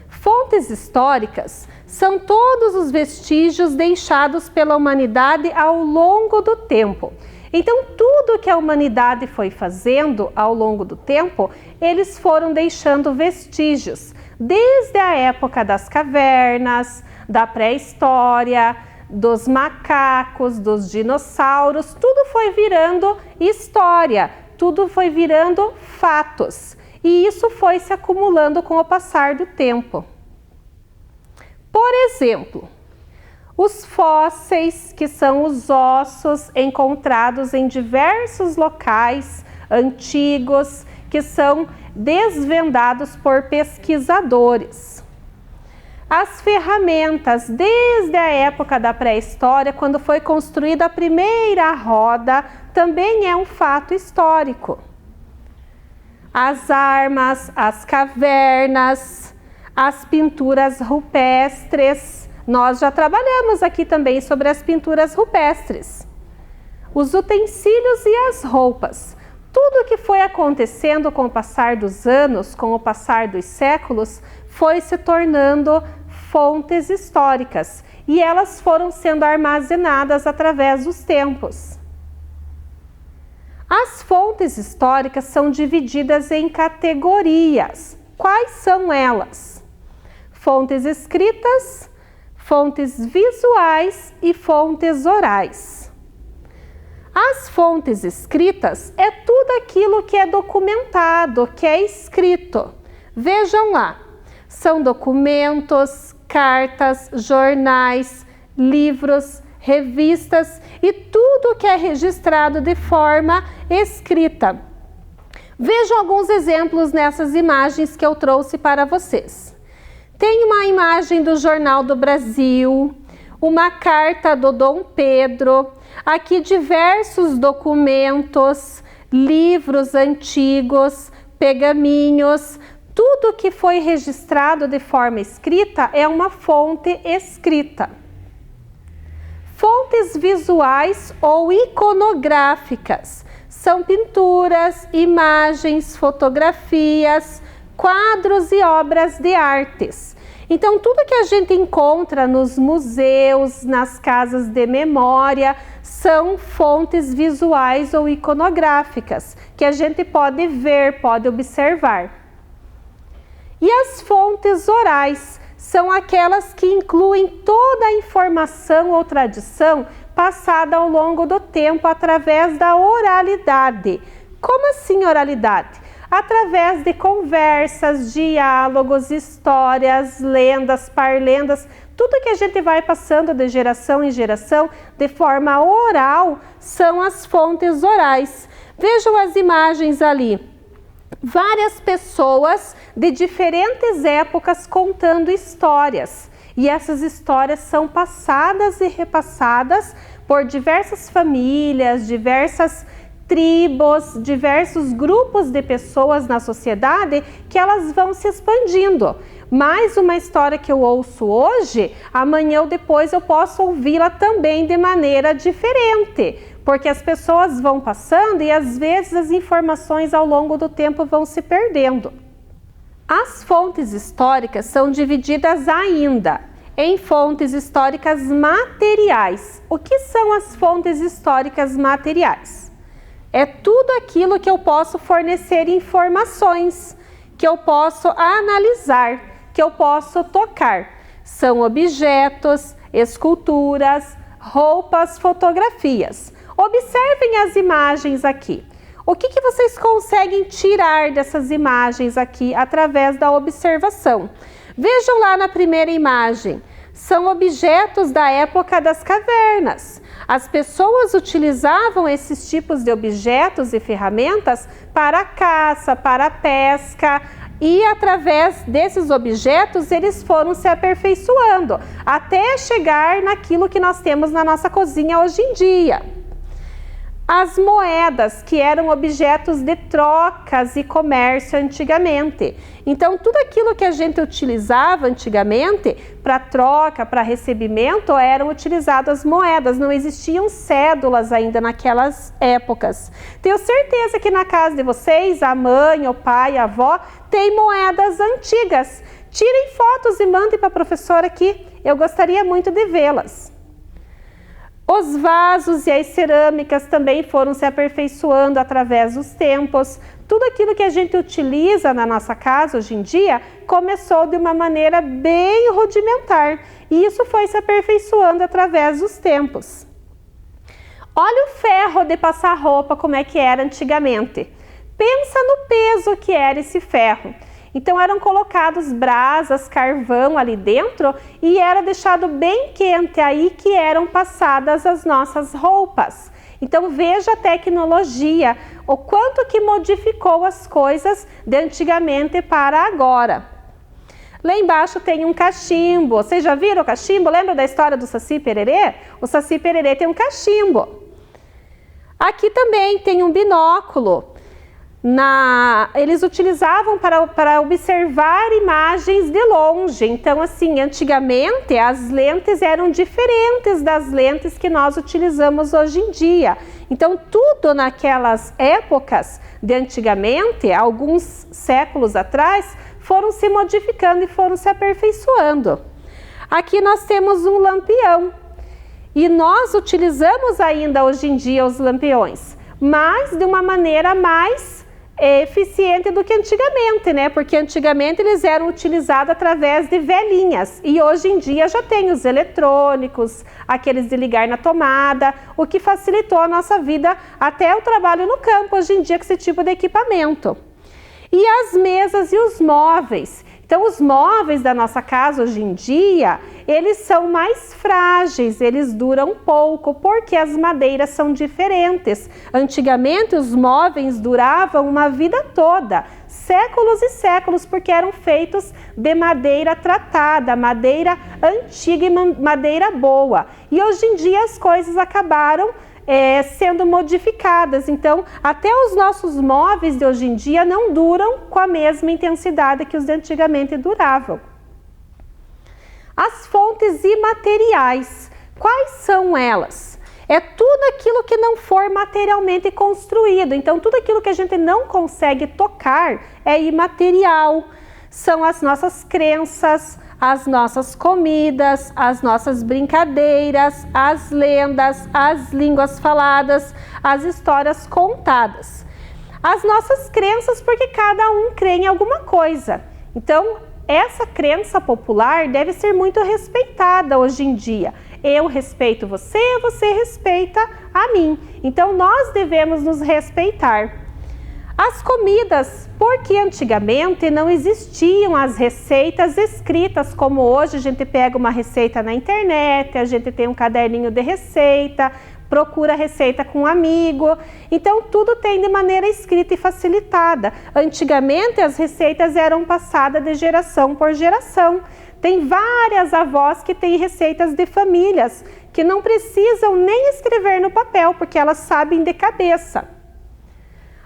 Fontes históricas são todos os vestígios deixados pela humanidade ao longo do tempo. Então, tudo que a humanidade foi fazendo ao longo do tempo, eles foram deixando vestígios, desde a época das cavernas, da pré-história, dos macacos, dos dinossauros, tudo foi virando história, tudo foi virando fatos. E isso foi se acumulando com o passar do tempo. Por exemplo, os fósseis, que são os ossos encontrados em diversos locais antigos, que são desvendados por pesquisadores. As ferramentas, desde a época da pré-história, quando foi construída a primeira roda, também é um fato histórico. As armas, as cavernas, as pinturas rupestres. Nós já trabalhamos aqui também sobre as pinturas rupestres. Os utensílios e as roupas. Tudo que foi acontecendo com o passar dos anos, com o passar dos séculos, foi se tornando fontes históricas e elas foram sendo armazenadas através dos tempos. As fontes históricas são divididas em categorias. Quais são elas? Fontes escritas, fontes visuais e fontes orais. As fontes escritas é tudo aquilo que é documentado, que é escrito. Vejam lá, são documentos, cartas, jornais, livros, revistas e tudo que é registrado de forma escrita. Vejam alguns exemplos nessas imagens que eu trouxe para vocês. Tem uma imagem do Jornal do Brasil, uma carta do Dom Pedro, aqui diversos documentos, livros antigos, pergaminhos. Tudo que foi registrado de forma escrita é uma fonte escrita. Fontes visuais ou iconográficas são pinturas, imagens, fotografias, quadros e obras de artes. Então, tudo que a gente encontra nos museus, nas casas de memória, são fontes visuais ou iconográficas, que a gente pode ver, pode observar. E as fontes orais são aquelas que incluem toda a informação ou tradição passada ao longo do tempo através da oralidade. Como assim oralidade? Através de conversas, diálogos, histórias, lendas, parlendas, tudo que a gente vai passando de geração em geração de forma oral são as fontes orais. Vejam as imagens ali. Várias pessoas de diferentes épocas contando histórias. E essas histórias são passadas e repassadas por diversas famílias, diversas tribos, diversos grupos de pessoas na sociedade, que elas vão se expandindo. Mais uma história que eu ouço hoje, amanhã ou depois eu posso ouvi-la também de maneira diferente, porque as pessoas vão passando e às vezes as informações ao longo do tempo vão se perdendo. As fontes históricas são divididas ainda em fontes históricas materiais. O que são as fontes históricas materiais? É tudo aquilo que eu posso fornecer informações, que eu posso analisar, que eu posso tocar. São objetos, esculturas, roupas, fotografias. Observem as imagens aqui. O que vocês conseguem tirar dessas imagens aqui através da observação? Vejam lá na primeira imagem. São objetos da época das cavernas. As pessoas utilizavam esses tipos de objetos e ferramentas para a caça, para a pesca, e através desses objetos eles foram se aperfeiçoando até chegar naquilo que nós temos na nossa cozinha hoje em dia. As moedas, que eram objetos de trocas e comércio antigamente. Então, tudo aquilo que a gente utilizava antigamente para troca, para recebimento, eram utilizadas as moedas. Não existiam cédulas ainda naquelas épocas. Tenho certeza que na casa de vocês, a mãe, o pai, a avó, tem moedas antigas. Tirem fotos e mandem para a professora aqui. Eu gostaria muito de vê-las. Os vasos e as cerâmicas também foram se aperfeiçoando através dos tempos. Tudo aquilo que a gente utiliza na nossa casa hoje em dia começou de uma maneira bem rudimentar e isso foi se aperfeiçoando através dos tempos. Olha o ferro de passar roupa, como é que era antigamente. Pensa no peso que era esse ferro. Então eram colocados brasas, carvão ali dentro e era deixado bem quente, aí que eram passadas as nossas roupas. Então veja a tecnologia, o quanto que modificou as coisas de antigamente para agora. Lá embaixo tem um cachimbo. Vocês já viram o cachimbo? Lembra da história do Saci Pererê? O Saci Pererê tem um cachimbo. Aqui também tem um binóculo. Eles utilizavam para observar imagens de longe. Então, assim, antigamente as lentes eram diferentes das lentes que nós utilizamos hoje em dia. Então, tudo naquelas épocas de antigamente, alguns séculos atrás, foram se modificando e foram se aperfeiçoando. Aqui nós temos um lampião. E nós utilizamos ainda hoje em dia os lampiões, mas de uma maneira mais eficiente do que antigamente, né? Porque antigamente eles eram utilizados através de velinhas e hoje em dia já tem os eletrônicos, aqueles de ligar na tomada, o que facilitou a nossa vida, até o trabalho no campo hoje em dia com esse tipo de equipamento. E as mesas e os móveis. Então, os móveis da nossa casa hoje em dia, eles são mais frágeis, eles duram pouco, porque as madeiras são diferentes. Antigamente, os móveis duravam uma vida toda, séculos e séculos, porque eram feitos de madeira tratada, madeira antiga e madeira boa. E hoje em dia as coisas acabaram sendo modificadas, então até os nossos móveis de hoje em dia não duram com a mesma intensidade que os de antigamente duravam. As fontes imateriais, quais são elas? é tudo aquilo que não for materialmente construído. Então, tudo aquilo que a gente não consegue tocar é imaterial. São as nossas crenças, as nossas comidas, as nossas brincadeiras, as lendas, as línguas faladas, as histórias contadas. As nossas crenças, porque cada um crê em alguma coisa. Então, essa crença popular deve ser muito respeitada hoje em dia. Eu respeito você, você respeita a mim. Então, nós devemos nos respeitar. As comidas, porque antigamente não existiam as receitas escritas, como hoje a gente pega uma receita na internet, a gente tem um caderninho de receita, procura receita com um amigo. Então, tudo tem de maneira escrita e facilitada. Antigamente, as receitas eram passadas de geração por geração. Tem várias avós que têm receitas de famílias, que não precisam nem escrever no papel, porque elas sabem de cabeça.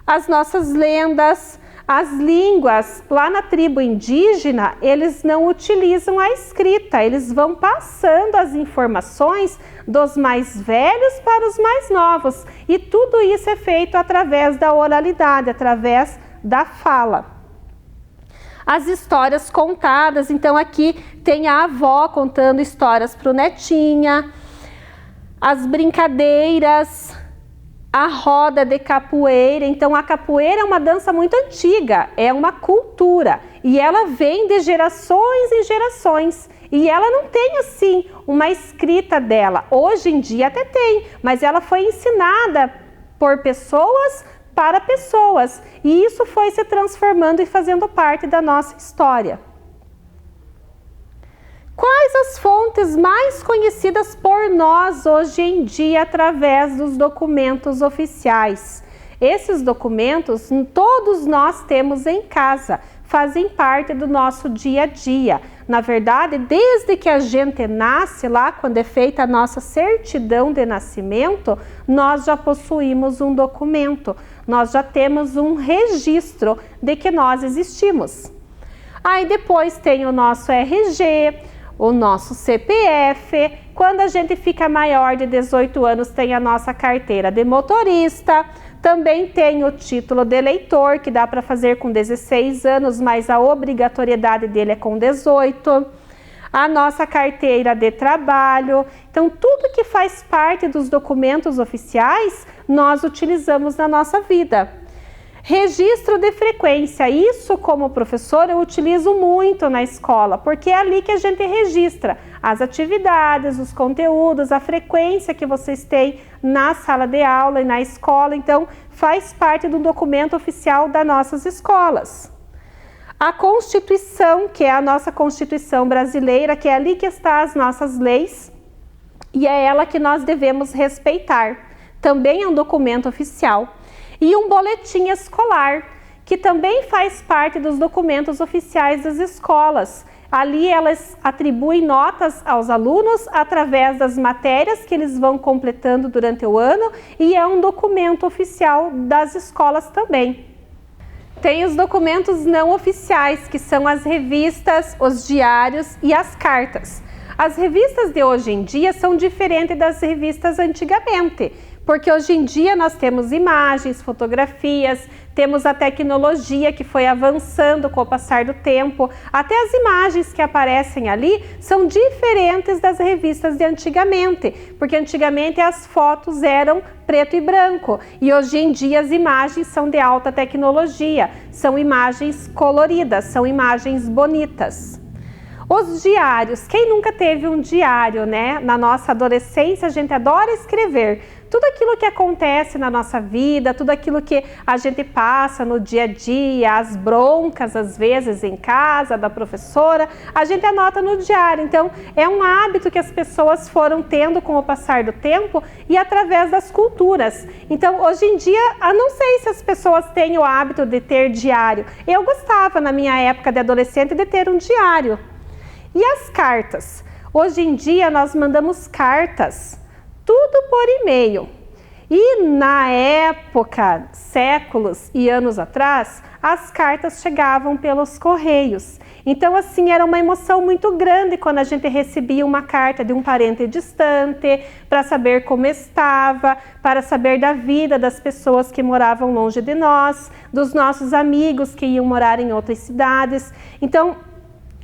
As nossas lendas, as línguas, lá na tribo indígena, eles não utilizam a escrita, eles vão passando as informações dos mais velhos para os mais novos. E tudo isso é feito através da oralidade, através da fala. As histórias contadas, então aqui tem a avó contando histórias para o netinha, as brincadeiras, a roda de capoeira. Então a capoeira é uma dança muito antiga, é uma cultura e ela vem de gerações em gerações e ela não tem assim uma escrita dela. Hoje em dia até tem, mas ela foi ensinada por pessoas para pessoas e isso foi se transformando e fazendo parte da nossa história. Quais as fontes mais conhecidas por nós hoje em dia através dos documentos oficiais? Esses documentos todos nós temos em casa, fazem parte do nosso dia a dia. Na verdade, desde que a gente nasce lá, quando é feita a nossa certidão de nascimento, nós já possuímos um documento, nós já temos um registro de que nós existimos. Aí depois tem o nosso RG, o nosso CPF, quando a gente fica maior de 18 anos tem a nossa carteira de motorista, também tem o título de eleitor, que dá para fazer com 16 anos, mas a obrigatoriedade dele é com 18, a nossa carteira de trabalho. Então, tudo que faz parte dos documentos oficiais, nós utilizamos na nossa vida. Registro de frequência, isso como professora eu utilizo muito na escola, porque é ali que a gente registra as atividades, os conteúdos, a frequência que vocês têm na sala de aula e na escola, então faz parte do documento oficial das nossas escolas. A Constituição, que é a nossa Constituição brasileira, que é ali que estão as nossas leis e é ela que nós devemos respeitar, também é um documento oficial. E um boletim escolar, que também faz parte dos documentos oficiais das escolas. Ali elas atribuem notas aos alunos através das matérias que eles vão completando durante o ano e é um documento oficial das escolas também. Tem os documentos não oficiais, que são as revistas, os diários e as cartas. As revistas de hoje em dia são diferentes das revistas antigamente, porque hoje em dia nós temos imagens, fotografias, temos a tecnologia que foi avançando com o passar do tempo. Até as imagens que aparecem ali são diferentes das revistas de antigamente, porque antigamente as fotos eram preto e branco e hoje em dia as imagens são de alta tecnologia, são imagens coloridas, são imagens bonitas. Os diários, quem nunca teve um diário, né? Na nossa adolescência a gente adora escrever tudo aquilo que acontece na nossa vida, tudo aquilo que a gente passa no dia a dia, as broncas às vezes em casa da professora, a gente anota no diário. Então é um hábito que as pessoas foram tendo com o passar do tempo e através das culturas. Então hoje em dia, eu não sei se as pessoas têm o hábito de ter diário. Eu gostava na minha época de adolescente de ter um diário. E as cartas? Hoje em dia nós mandamos cartas, tudo por e-mail. E na época, séculos e anos atrás, as cartas chegavam pelos correios. Então, assim, era uma emoção muito grande quando a gente recebia uma carta de um parente distante, para saber como estava, para saber da vida das pessoas que moravam longe de nós, dos nossos amigos que iam morar em outras cidades. Então,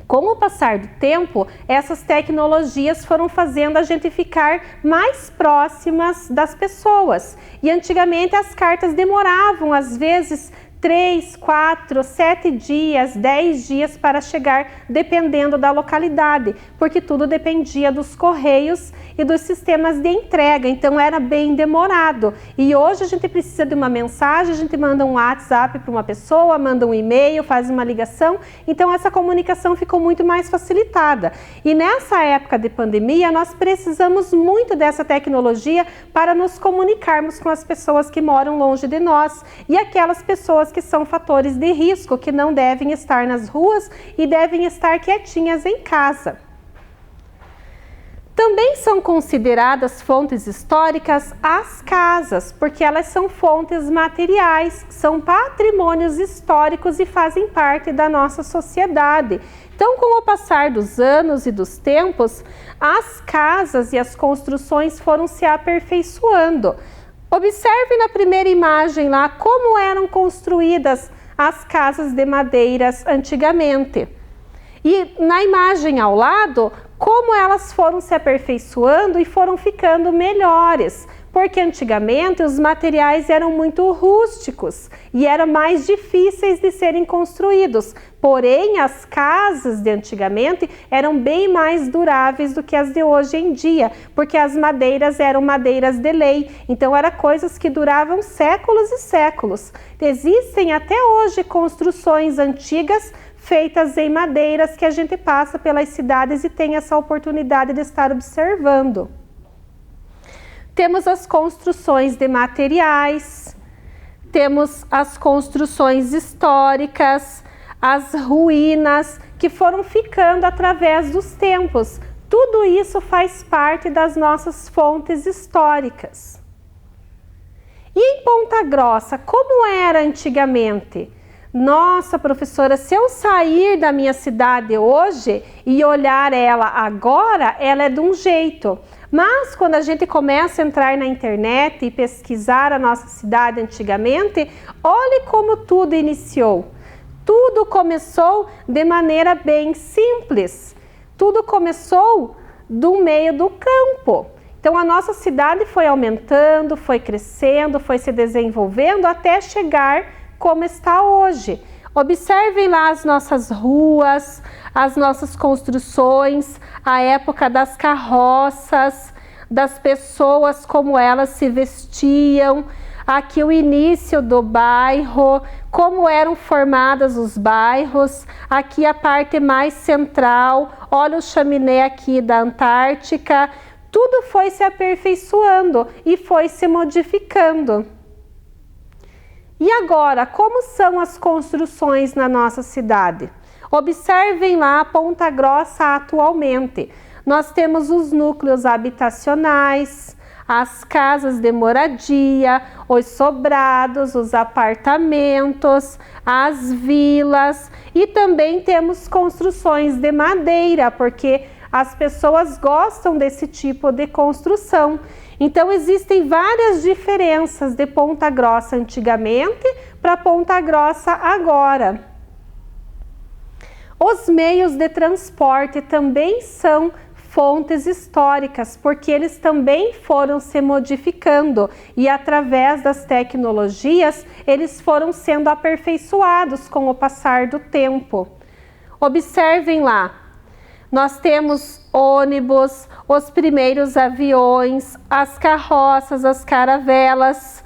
com o passar do tempo, essas tecnologias foram fazendo a gente ficar mais próximas das pessoas. E antigamente as cartas demoravam, às vezes, 3, 4, 7 dias, 10 dias para chegar, dependendo da localidade, porque tudo dependia dos correios e dos sistemas de entrega, então era bem demorado. E hoje a gente precisa de uma mensagem, a gente manda um WhatsApp para uma pessoa, manda um e-mail, faz uma ligação, então essa comunicação ficou muito mais facilitada. E nessa época de pandemia, nós precisamos muito dessa tecnologia para nos comunicarmos com as pessoas que moram longe de nós e aquelas pessoas que são fatores de risco, que não devem estar nas ruas e devem estar quietinhas em casa. Também são consideradas fontes históricas as casas, porque elas são fontes materiais, são patrimônios históricos e fazem parte da nossa sociedade. Então, com o passar dos anos e dos tempos, as casas e as construções foram se aperfeiçoando. Observe na primeira imagem lá como eram construídas as casas de madeiras antigamente. E na imagem ao lado, como elas foram se aperfeiçoando e foram ficando melhores. Porque antigamente os materiais eram muito rústicos e eram mais difíceis de serem construídos. Porém, as casas de antigamente eram bem mais duráveis do que as de hoje em dia, porque as madeiras eram madeiras de lei, então eram coisas que duravam séculos e séculos. Existem até hoje construções antigas feitas em madeiras que a gente passa pelas cidades e tem essa oportunidade de estar observando. Temos as construções de materiais, temos as construções históricas, as ruínas que foram ficando através dos tempos. Tudo isso faz parte das nossas fontes históricas. E em Ponta Grossa, como era antigamente? Nossa, professora, se eu sair da minha cidade hoje e olhar ela agora, ela é de um jeito. Mas quando a gente começa a entrar na internet e pesquisar a nossa cidade antigamente, olhe como tudo iniciou. Tudo começou de maneira bem simples. Tudo começou do meio do campo. Então a nossa cidade foi aumentando, foi crescendo, foi se desenvolvendo até chegar como está hoje. Observem lá as nossas ruas, as nossas construções, a época das carroças, das pessoas, como elas se vestiam, aqui o início do bairro, como eram formados os bairros, aqui a parte mais central, olha o chaminé aqui da Antártica, tudo foi se aperfeiçoando e foi se modificando. E agora, como são as construções na nossa cidade? Observem lá Ponta Grossa atualmente. Nós temos os núcleos habitacionais, as casas de moradia, os sobrados, os apartamentos, as vilas e também temos construções de madeira, porque as pessoas gostam desse tipo de construção. Então existem várias diferenças de Ponta Grossa antigamente para Ponta Grossa agora. Os meios de transporte também são fontes históricas, porque eles também foram se modificando e através das tecnologias eles foram sendo aperfeiçoados com o passar do tempo. Observem lá, nós temos ônibus, os primeiros aviões, as carroças, as caravelas.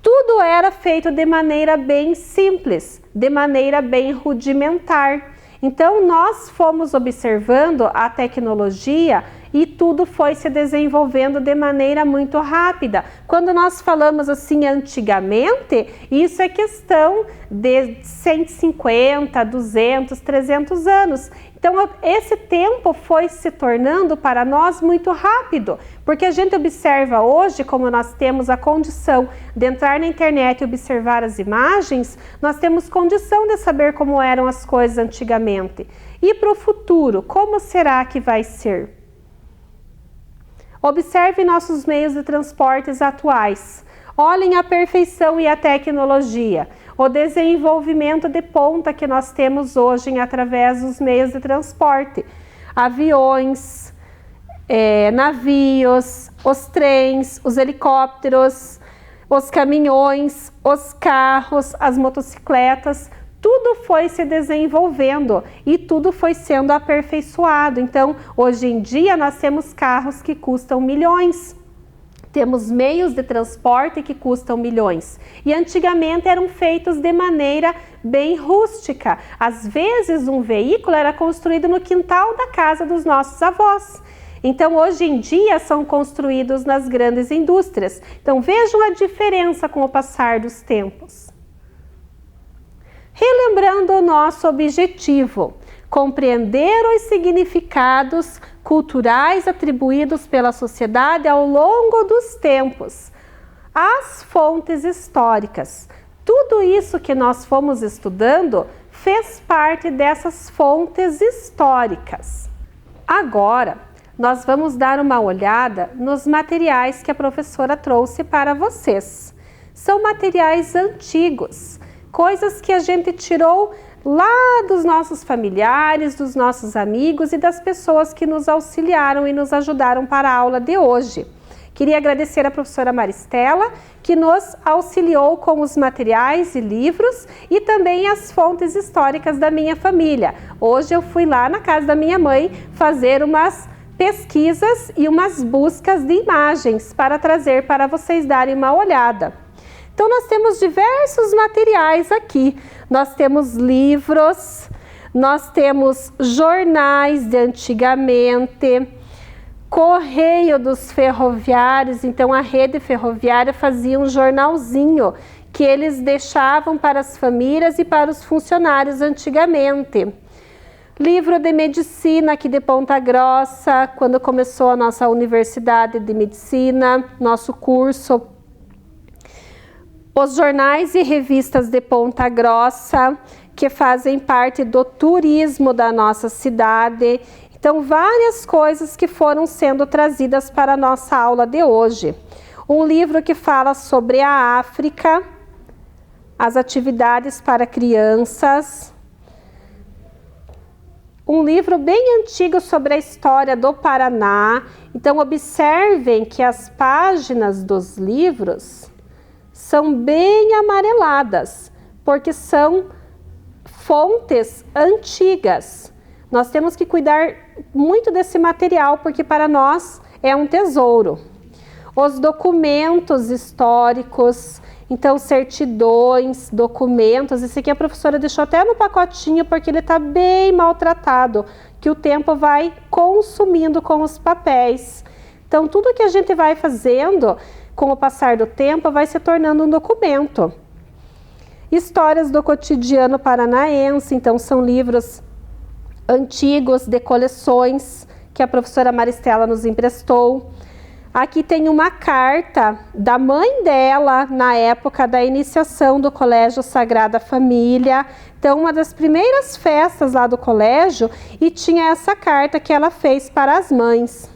Tudo era feito de maneira bem simples, de maneira bem rudimentar. Então, nós fomos observando a tecnologia e tudo foi se desenvolvendo de maneira muito rápida. Quando nós falamos assim antigamente, isso é questão de 150, 200, 300 anos. Então esse tempo foi se tornando para nós muito rápido, porque a gente observa hoje, como nós temos a condição de entrar na internet e observar as imagens, nós temos condição de saber como eram as coisas antigamente. E para o futuro, como será que vai ser? Observe nossos meios de transportes atuais. Olhem a perfeição e a tecnologia, o desenvolvimento de ponta que nós temos hoje através dos meios de transporte. Aviões, navios, os trens, os helicópteros, os caminhões, os carros, as motocicletas, tudo foi se desenvolvendo e tudo foi sendo aperfeiçoado. Então, hoje em dia, nós temos carros que custam milhões. Temos meios de transporte que custam milhões. E antigamente eram feitos de maneira bem rústica. Às vezes, um veículo era construído no quintal da casa dos nossos avós. Então, hoje em dia, são construídos nas grandes indústrias. Então, vejam a diferença com o passar dos tempos. Relembrando o nosso objetivo, compreender os significados culturais atribuídos pela sociedade ao longo dos tempos, as fontes históricas. Tudo isso que nós fomos estudando fez parte dessas fontes históricas. Agora, nós vamos dar uma olhada nos materiais que a professora trouxe para vocês. São materiais antigos, coisas que a gente tirou lá dos nossos familiares, dos nossos amigos e das pessoas que nos auxiliaram e nos ajudaram para a aula de hoje. Queria agradecer à professora Maristela, que nos auxiliou com os materiais e livros e também as fontes históricas da minha família. Hoje eu fui lá na casa da minha mãe fazer umas pesquisas e umas buscas de imagens para trazer para vocês darem uma olhada. Então, nós temos diversos materiais aqui. Nós temos livros, nós temos jornais de antigamente, correio dos ferroviários. Então, a rede ferroviária fazia um jornalzinho que eles deixavam para as famílias e para os funcionários antigamente. Livro de medicina aqui de Ponta Grossa, quando começou a nossa universidade de medicina, nosso curso. Os jornais e revistas de Ponta Grossa, que fazem parte do turismo da nossa cidade. Então, várias coisas que foram sendo trazidas para a nossa aula de hoje. Um livro que fala sobre a África, as atividades para crianças. Um livro bem antigo sobre a história do Paraná. Então, observem que as páginas dos livros são bem amareladas, porque são fontes antigas. Nós temos que cuidar muito desse material, porque para nós é um tesouro. Os documentos históricos, então certidões, documentos, esse aqui a professora deixou até no pacotinho, porque ele está bem maltratado, que o tempo vai consumindo com os papéis. Então, tudo que a gente vai fazendo com o passar do tempo, vai se tornando um documento. Histórias do cotidiano paranaense, então são livros antigos de coleções que a professora Maristela nos emprestou. Aqui tem uma carta da mãe dela na época da iniciação do Colégio Sagrada Família. Então, uma das primeiras festas lá do colégio, e tinha essa carta que ela fez para as mães.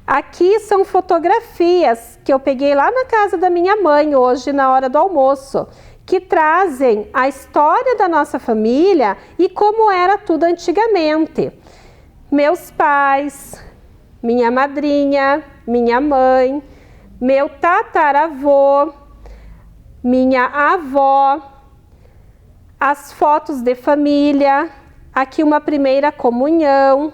Aqui são fotografias que eu peguei lá na casa da minha mãe hoje na hora do almoço, que trazem a história da nossa família e como era tudo antigamente. Meus pais, minha madrinha, minha mãe, meu tataravô, minha avó, as fotos de família, aqui uma primeira comunhão.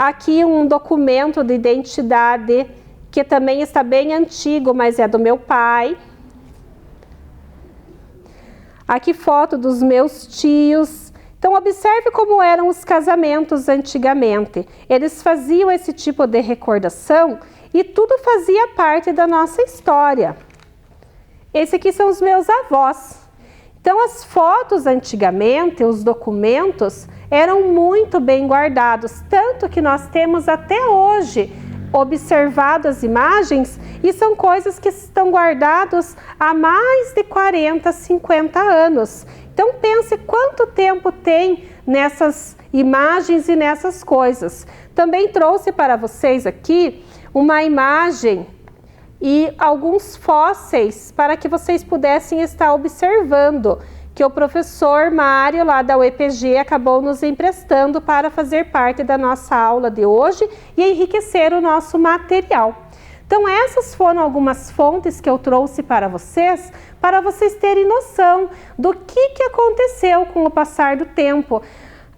Aqui um documento de identidade, que também está bem antigo, mas é do meu pai. Aqui foto dos meus tios, Então, observe como eram os casamentos antigamente. Eles faziam esse tipo de recordação e tudo fazia parte da nossa história. Esse aqui são os meus avós. Então, as fotos antigamente, os documentos, eram muito bem guardados, tanto que nós temos até hoje observado as imagens e são coisas que estão guardadas há mais de 40, 50 anos. Então, pense quanto tempo tem nessas imagens e nessas coisas. Também trouxe para vocês aqui uma imagem e alguns fósseis para que vocês pudessem estar observando, que o professor Mário, lá da UEPG, acabou nos emprestando para fazer parte da nossa aula de hoje e enriquecer o nosso material. Então, essas foram algumas fontes que eu trouxe para vocês terem noção do que aconteceu com o passar do tempo.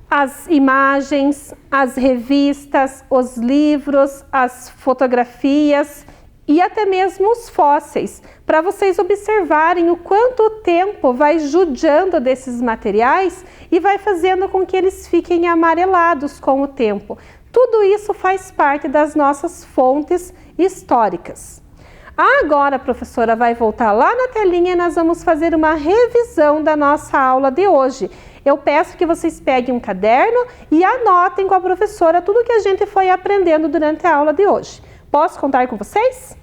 As imagens, as revistas, os livros, as fotografias e até mesmo os fósseis, para vocês observarem o quanto o tempo vai judiando desses materiais e vai fazendo com que eles fiquem amarelados com o tempo. Tudo isso faz parte das nossas fontes históricas. Agora a professora vai voltar lá na telinha e nós vamos fazer uma revisão da nossa aula de hoje. Eu peço que vocês peguem um caderno e anotem com a professora tudo que a gente foi aprendendo durante a aula de hoje. Posso contar com vocês?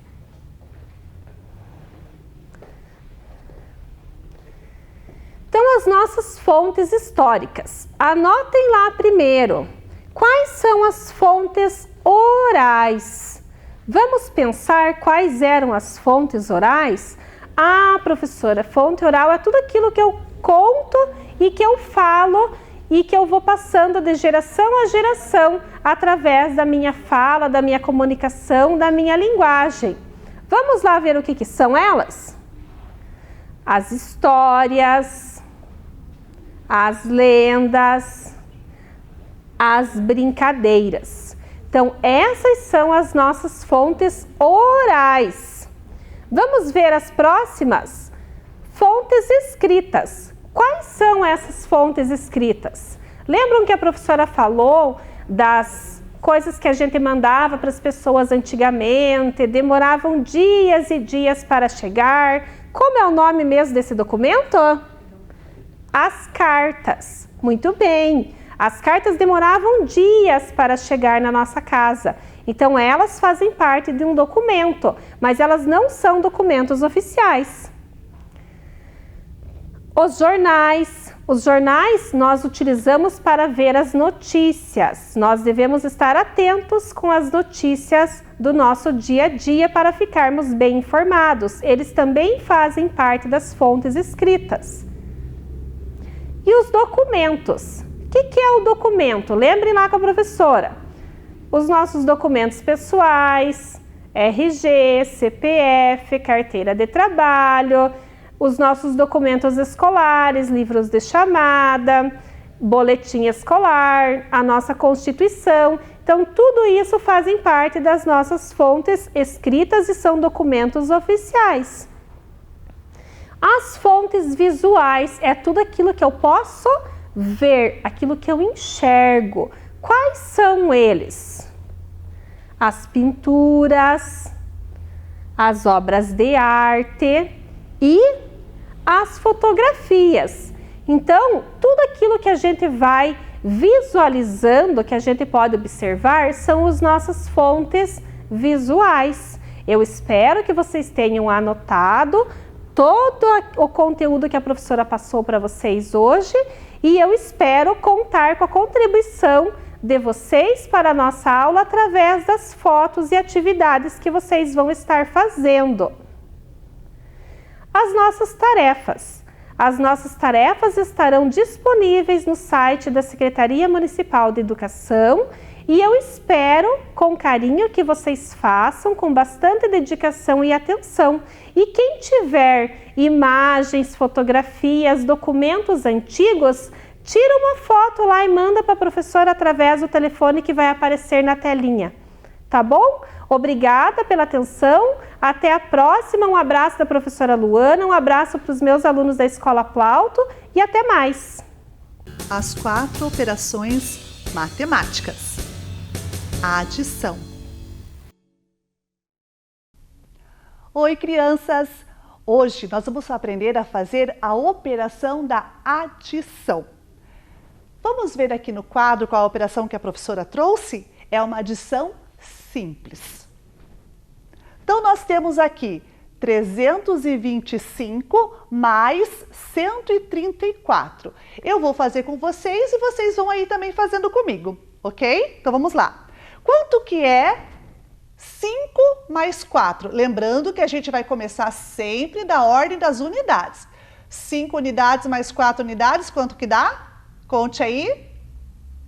Então, as nossas fontes históricas. Anotem lá primeiro. Quais são as fontes orais? Vamos pensar quais eram as fontes orais? Ah, professora, fonte oral é tudo aquilo que eu conto e que eu falo e que eu vou passando de geração a geração através da minha fala, da minha comunicação, da minha linguagem. Vamos lá ver o que são elas? As histórias, as lendas, as brincadeiras. Então, essas são as nossas fontes orais. Vamos ver as próximas? Fontes escritas. Quais são essas fontes escritas? Lembram que a professora falou das coisas que a gente mandava para as pessoas antigamente, demoravam dias e dias para chegar? Como é o nome mesmo desse documento? As cartas. Muito bem. As cartas demoravam dias para chegar na nossa casa. Então, elas fazem parte de um documento, mas elas não são documentos oficiais. Os jornais nós utilizamos para ver as notícias. Nós devemos estar atentos com as notícias do nosso dia a dia para ficarmos bem informados. Eles também fazem parte das fontes escritas. E os documentos? O que é o documento? Lembrem lá com a professora. Os nossos documentos pessoais, RG, CPF, carteira de trabalho, os nossos documentos escolares, livros de chamada, boletim escolar, a nossa Constituição. Então, tudo isso fazem parte das nossas fontes escritas e são documentos oficiais. As fontes visuais é tudo aquilo que eu posso ver, aquilo que eu enxergo. Quais são eles? As pinturas, as obras de arte e as fotografias. Então, tudo aquilo que a gente vai visualizando, que a gente pode observar, são as nossas fontes visuais. Eu espero que vocês tenham anotado todo o conteúdo que a professora passou para vocês hoje e eu espero contar com a contribuição de vocês para a nossa aula através das fotos e atividades que vocês vão estar fazendo. As nossas tarefas. As nossas tarefas estarão disponíveis no site da Secretaria Municipal de Educação e eu espero com carinho que vocês façam com bastante dedicação e atenção. E quem tiver imagens, fotografias, documentos antigos, tira uma foto lá e manda para a professora através do telefone que vai aparecer na telinha. Tá bom? Obrigada pela atenção. Até a próxima. Um abraço da professora Luana, um abraço para os meus alunos da Escola Plauto e até mais. as 4 operações matemáticas. A adição. Oi, crianças! Hoje nós vamos aprender a fazer a operação da adição. Vamos ver aqui no quadro qual a operação que a professora trouxe? É uma adição simples. Então, nós temos aqui 325 mais 134. Eu vou fazer com vocês e vocês vão aí também fazendo comigo, ok? Então, vamos lá. Quanto que é 5 mais 4? Lembrando que a gente vai começar sempre da ordem das unidades. 5 unidades mais 4 unidades, quanto que dá? Conte aí.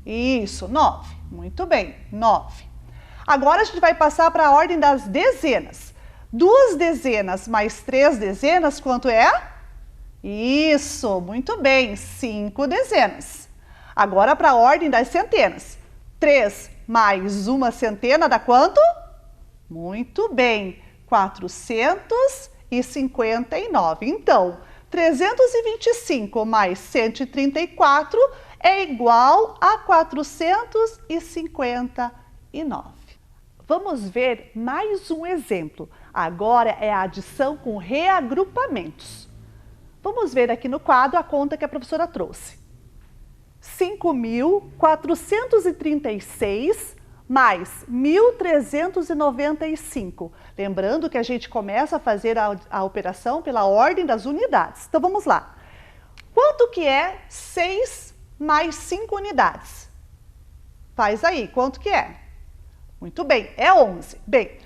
Isso, 9. Muito bem, 9. Agora a gente vai passar para a ordem das dezenas. 2 dezenas mais 3 dezenas, quanto é? Isso, muito bem, 5 dezenas. Agora para a ordem das centenas. 3 mais 1 centena dá quanto? Muito bem, 459. Então, 325 mais 134 é igual a 459. Vamos ver mais um exemplo. Agora é a adição com reagrupamentos. Vamos ver aqui no quadro a conta que a professora trouxe. 5.436 mais 1.395. Lembrando que a gente começa a fazer a operação pela ordem das unidades. Então, vamos lá. Quanto que é 6 mais 5 unidades? Faz aí, quanto que é? Muito bem, é 11. Bem,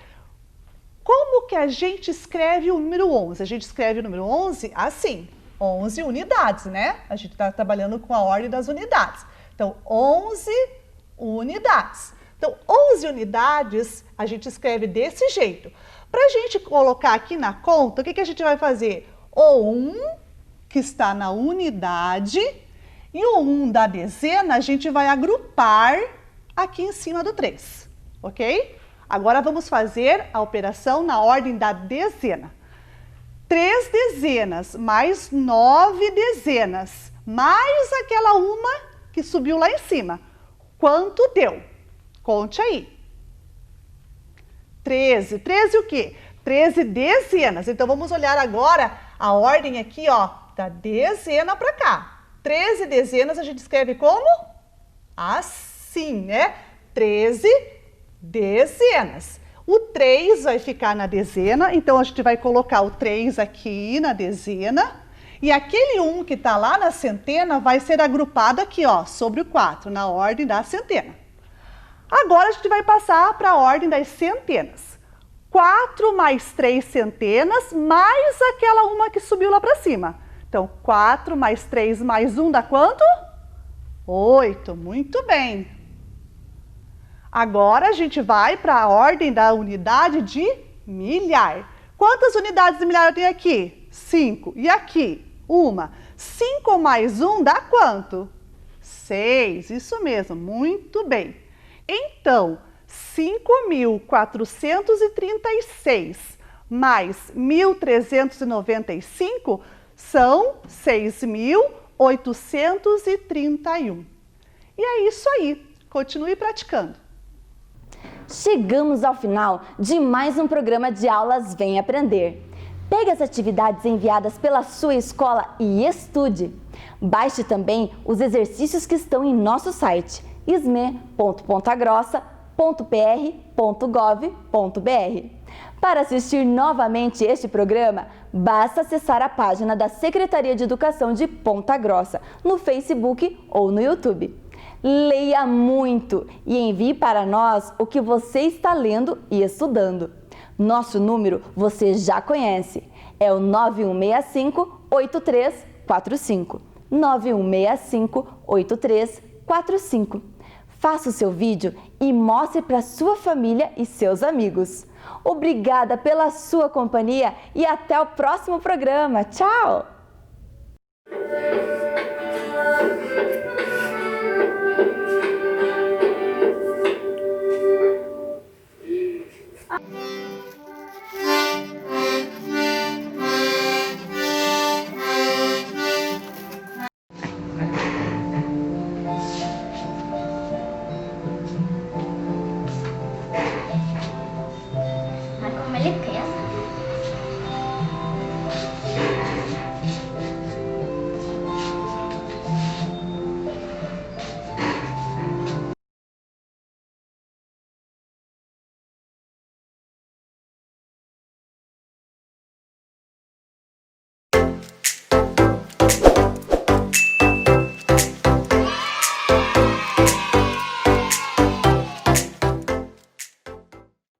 como que a gente escreve o número 11? A gente escreve o número 11 assim, 11 unidades, né? A gente está trabalhando com a ordem das unidades. Então, 11 unidades. Então, 11 unidades a gente escreve desse jeito. Para a gente colocar aqui na conta, o que a gente vai fazer? O 1, que está na unidade, e o 1 da dezena a gente vai agrupar aqui em cima do 3, ok? Agora vamos fazer a operação na ordem da dezena. 3 dezenas mais 9 dezenas, mais aquela uma que subiu lá em cima. Quanto deu? Conte aí. 13. 13 o quê? 13 dezenas. Então, vamos olhar agora a ordem aqui, ó, da dezena para cá. 13 dezenas a gente escreve como? Assim, né? 13 dezenas. O 3 vai ficar na dezena, então a gente vai colocar o 3 aqui na dezena. E aquele 1 que está lá na centena vai ser agrupado aqui, ó, sobre o 4, na ordem da centena. Agora a gente vai passar para a ordem das centenas. 4 mais 3 centenas, mais aquela uma que subiu lá para cima. Então, 4 mais 3 mais 1 dá quanto? 8. Muito bem. Agora a gente vai para a ordem da unidade de milhar. Quantas unidades de milhar eu tenho aqui? 5. E aqui? 1. 5 mais 1 dá quanto? 6. Isso mesmo, muito bem. Então, 5.436 mais 1.395 são 6.831. E é isso aí. Continue praticando. Chegamos ao final de mais um programa de aulas Vem Aprender. Pegue as atividades enviadas pela sua escola e estude. Baixe também os exercícios que estão em nosso site isme.pontagrossa.pr.gov.br. Para assistir novamente este programa, basta acessar a página da Secretaria de Educação de Ponta Grossa no Facebook ou no YouTube. Leia muito e envie para nós o que você está lendo e estudando. Nosso número você já conhece, é o 9165-8345. 9165-8345. Faça o seu vídeo e mostre para sua família e seus amigos. Obrigada pela sua companhia e até o próximo programa. Tchau!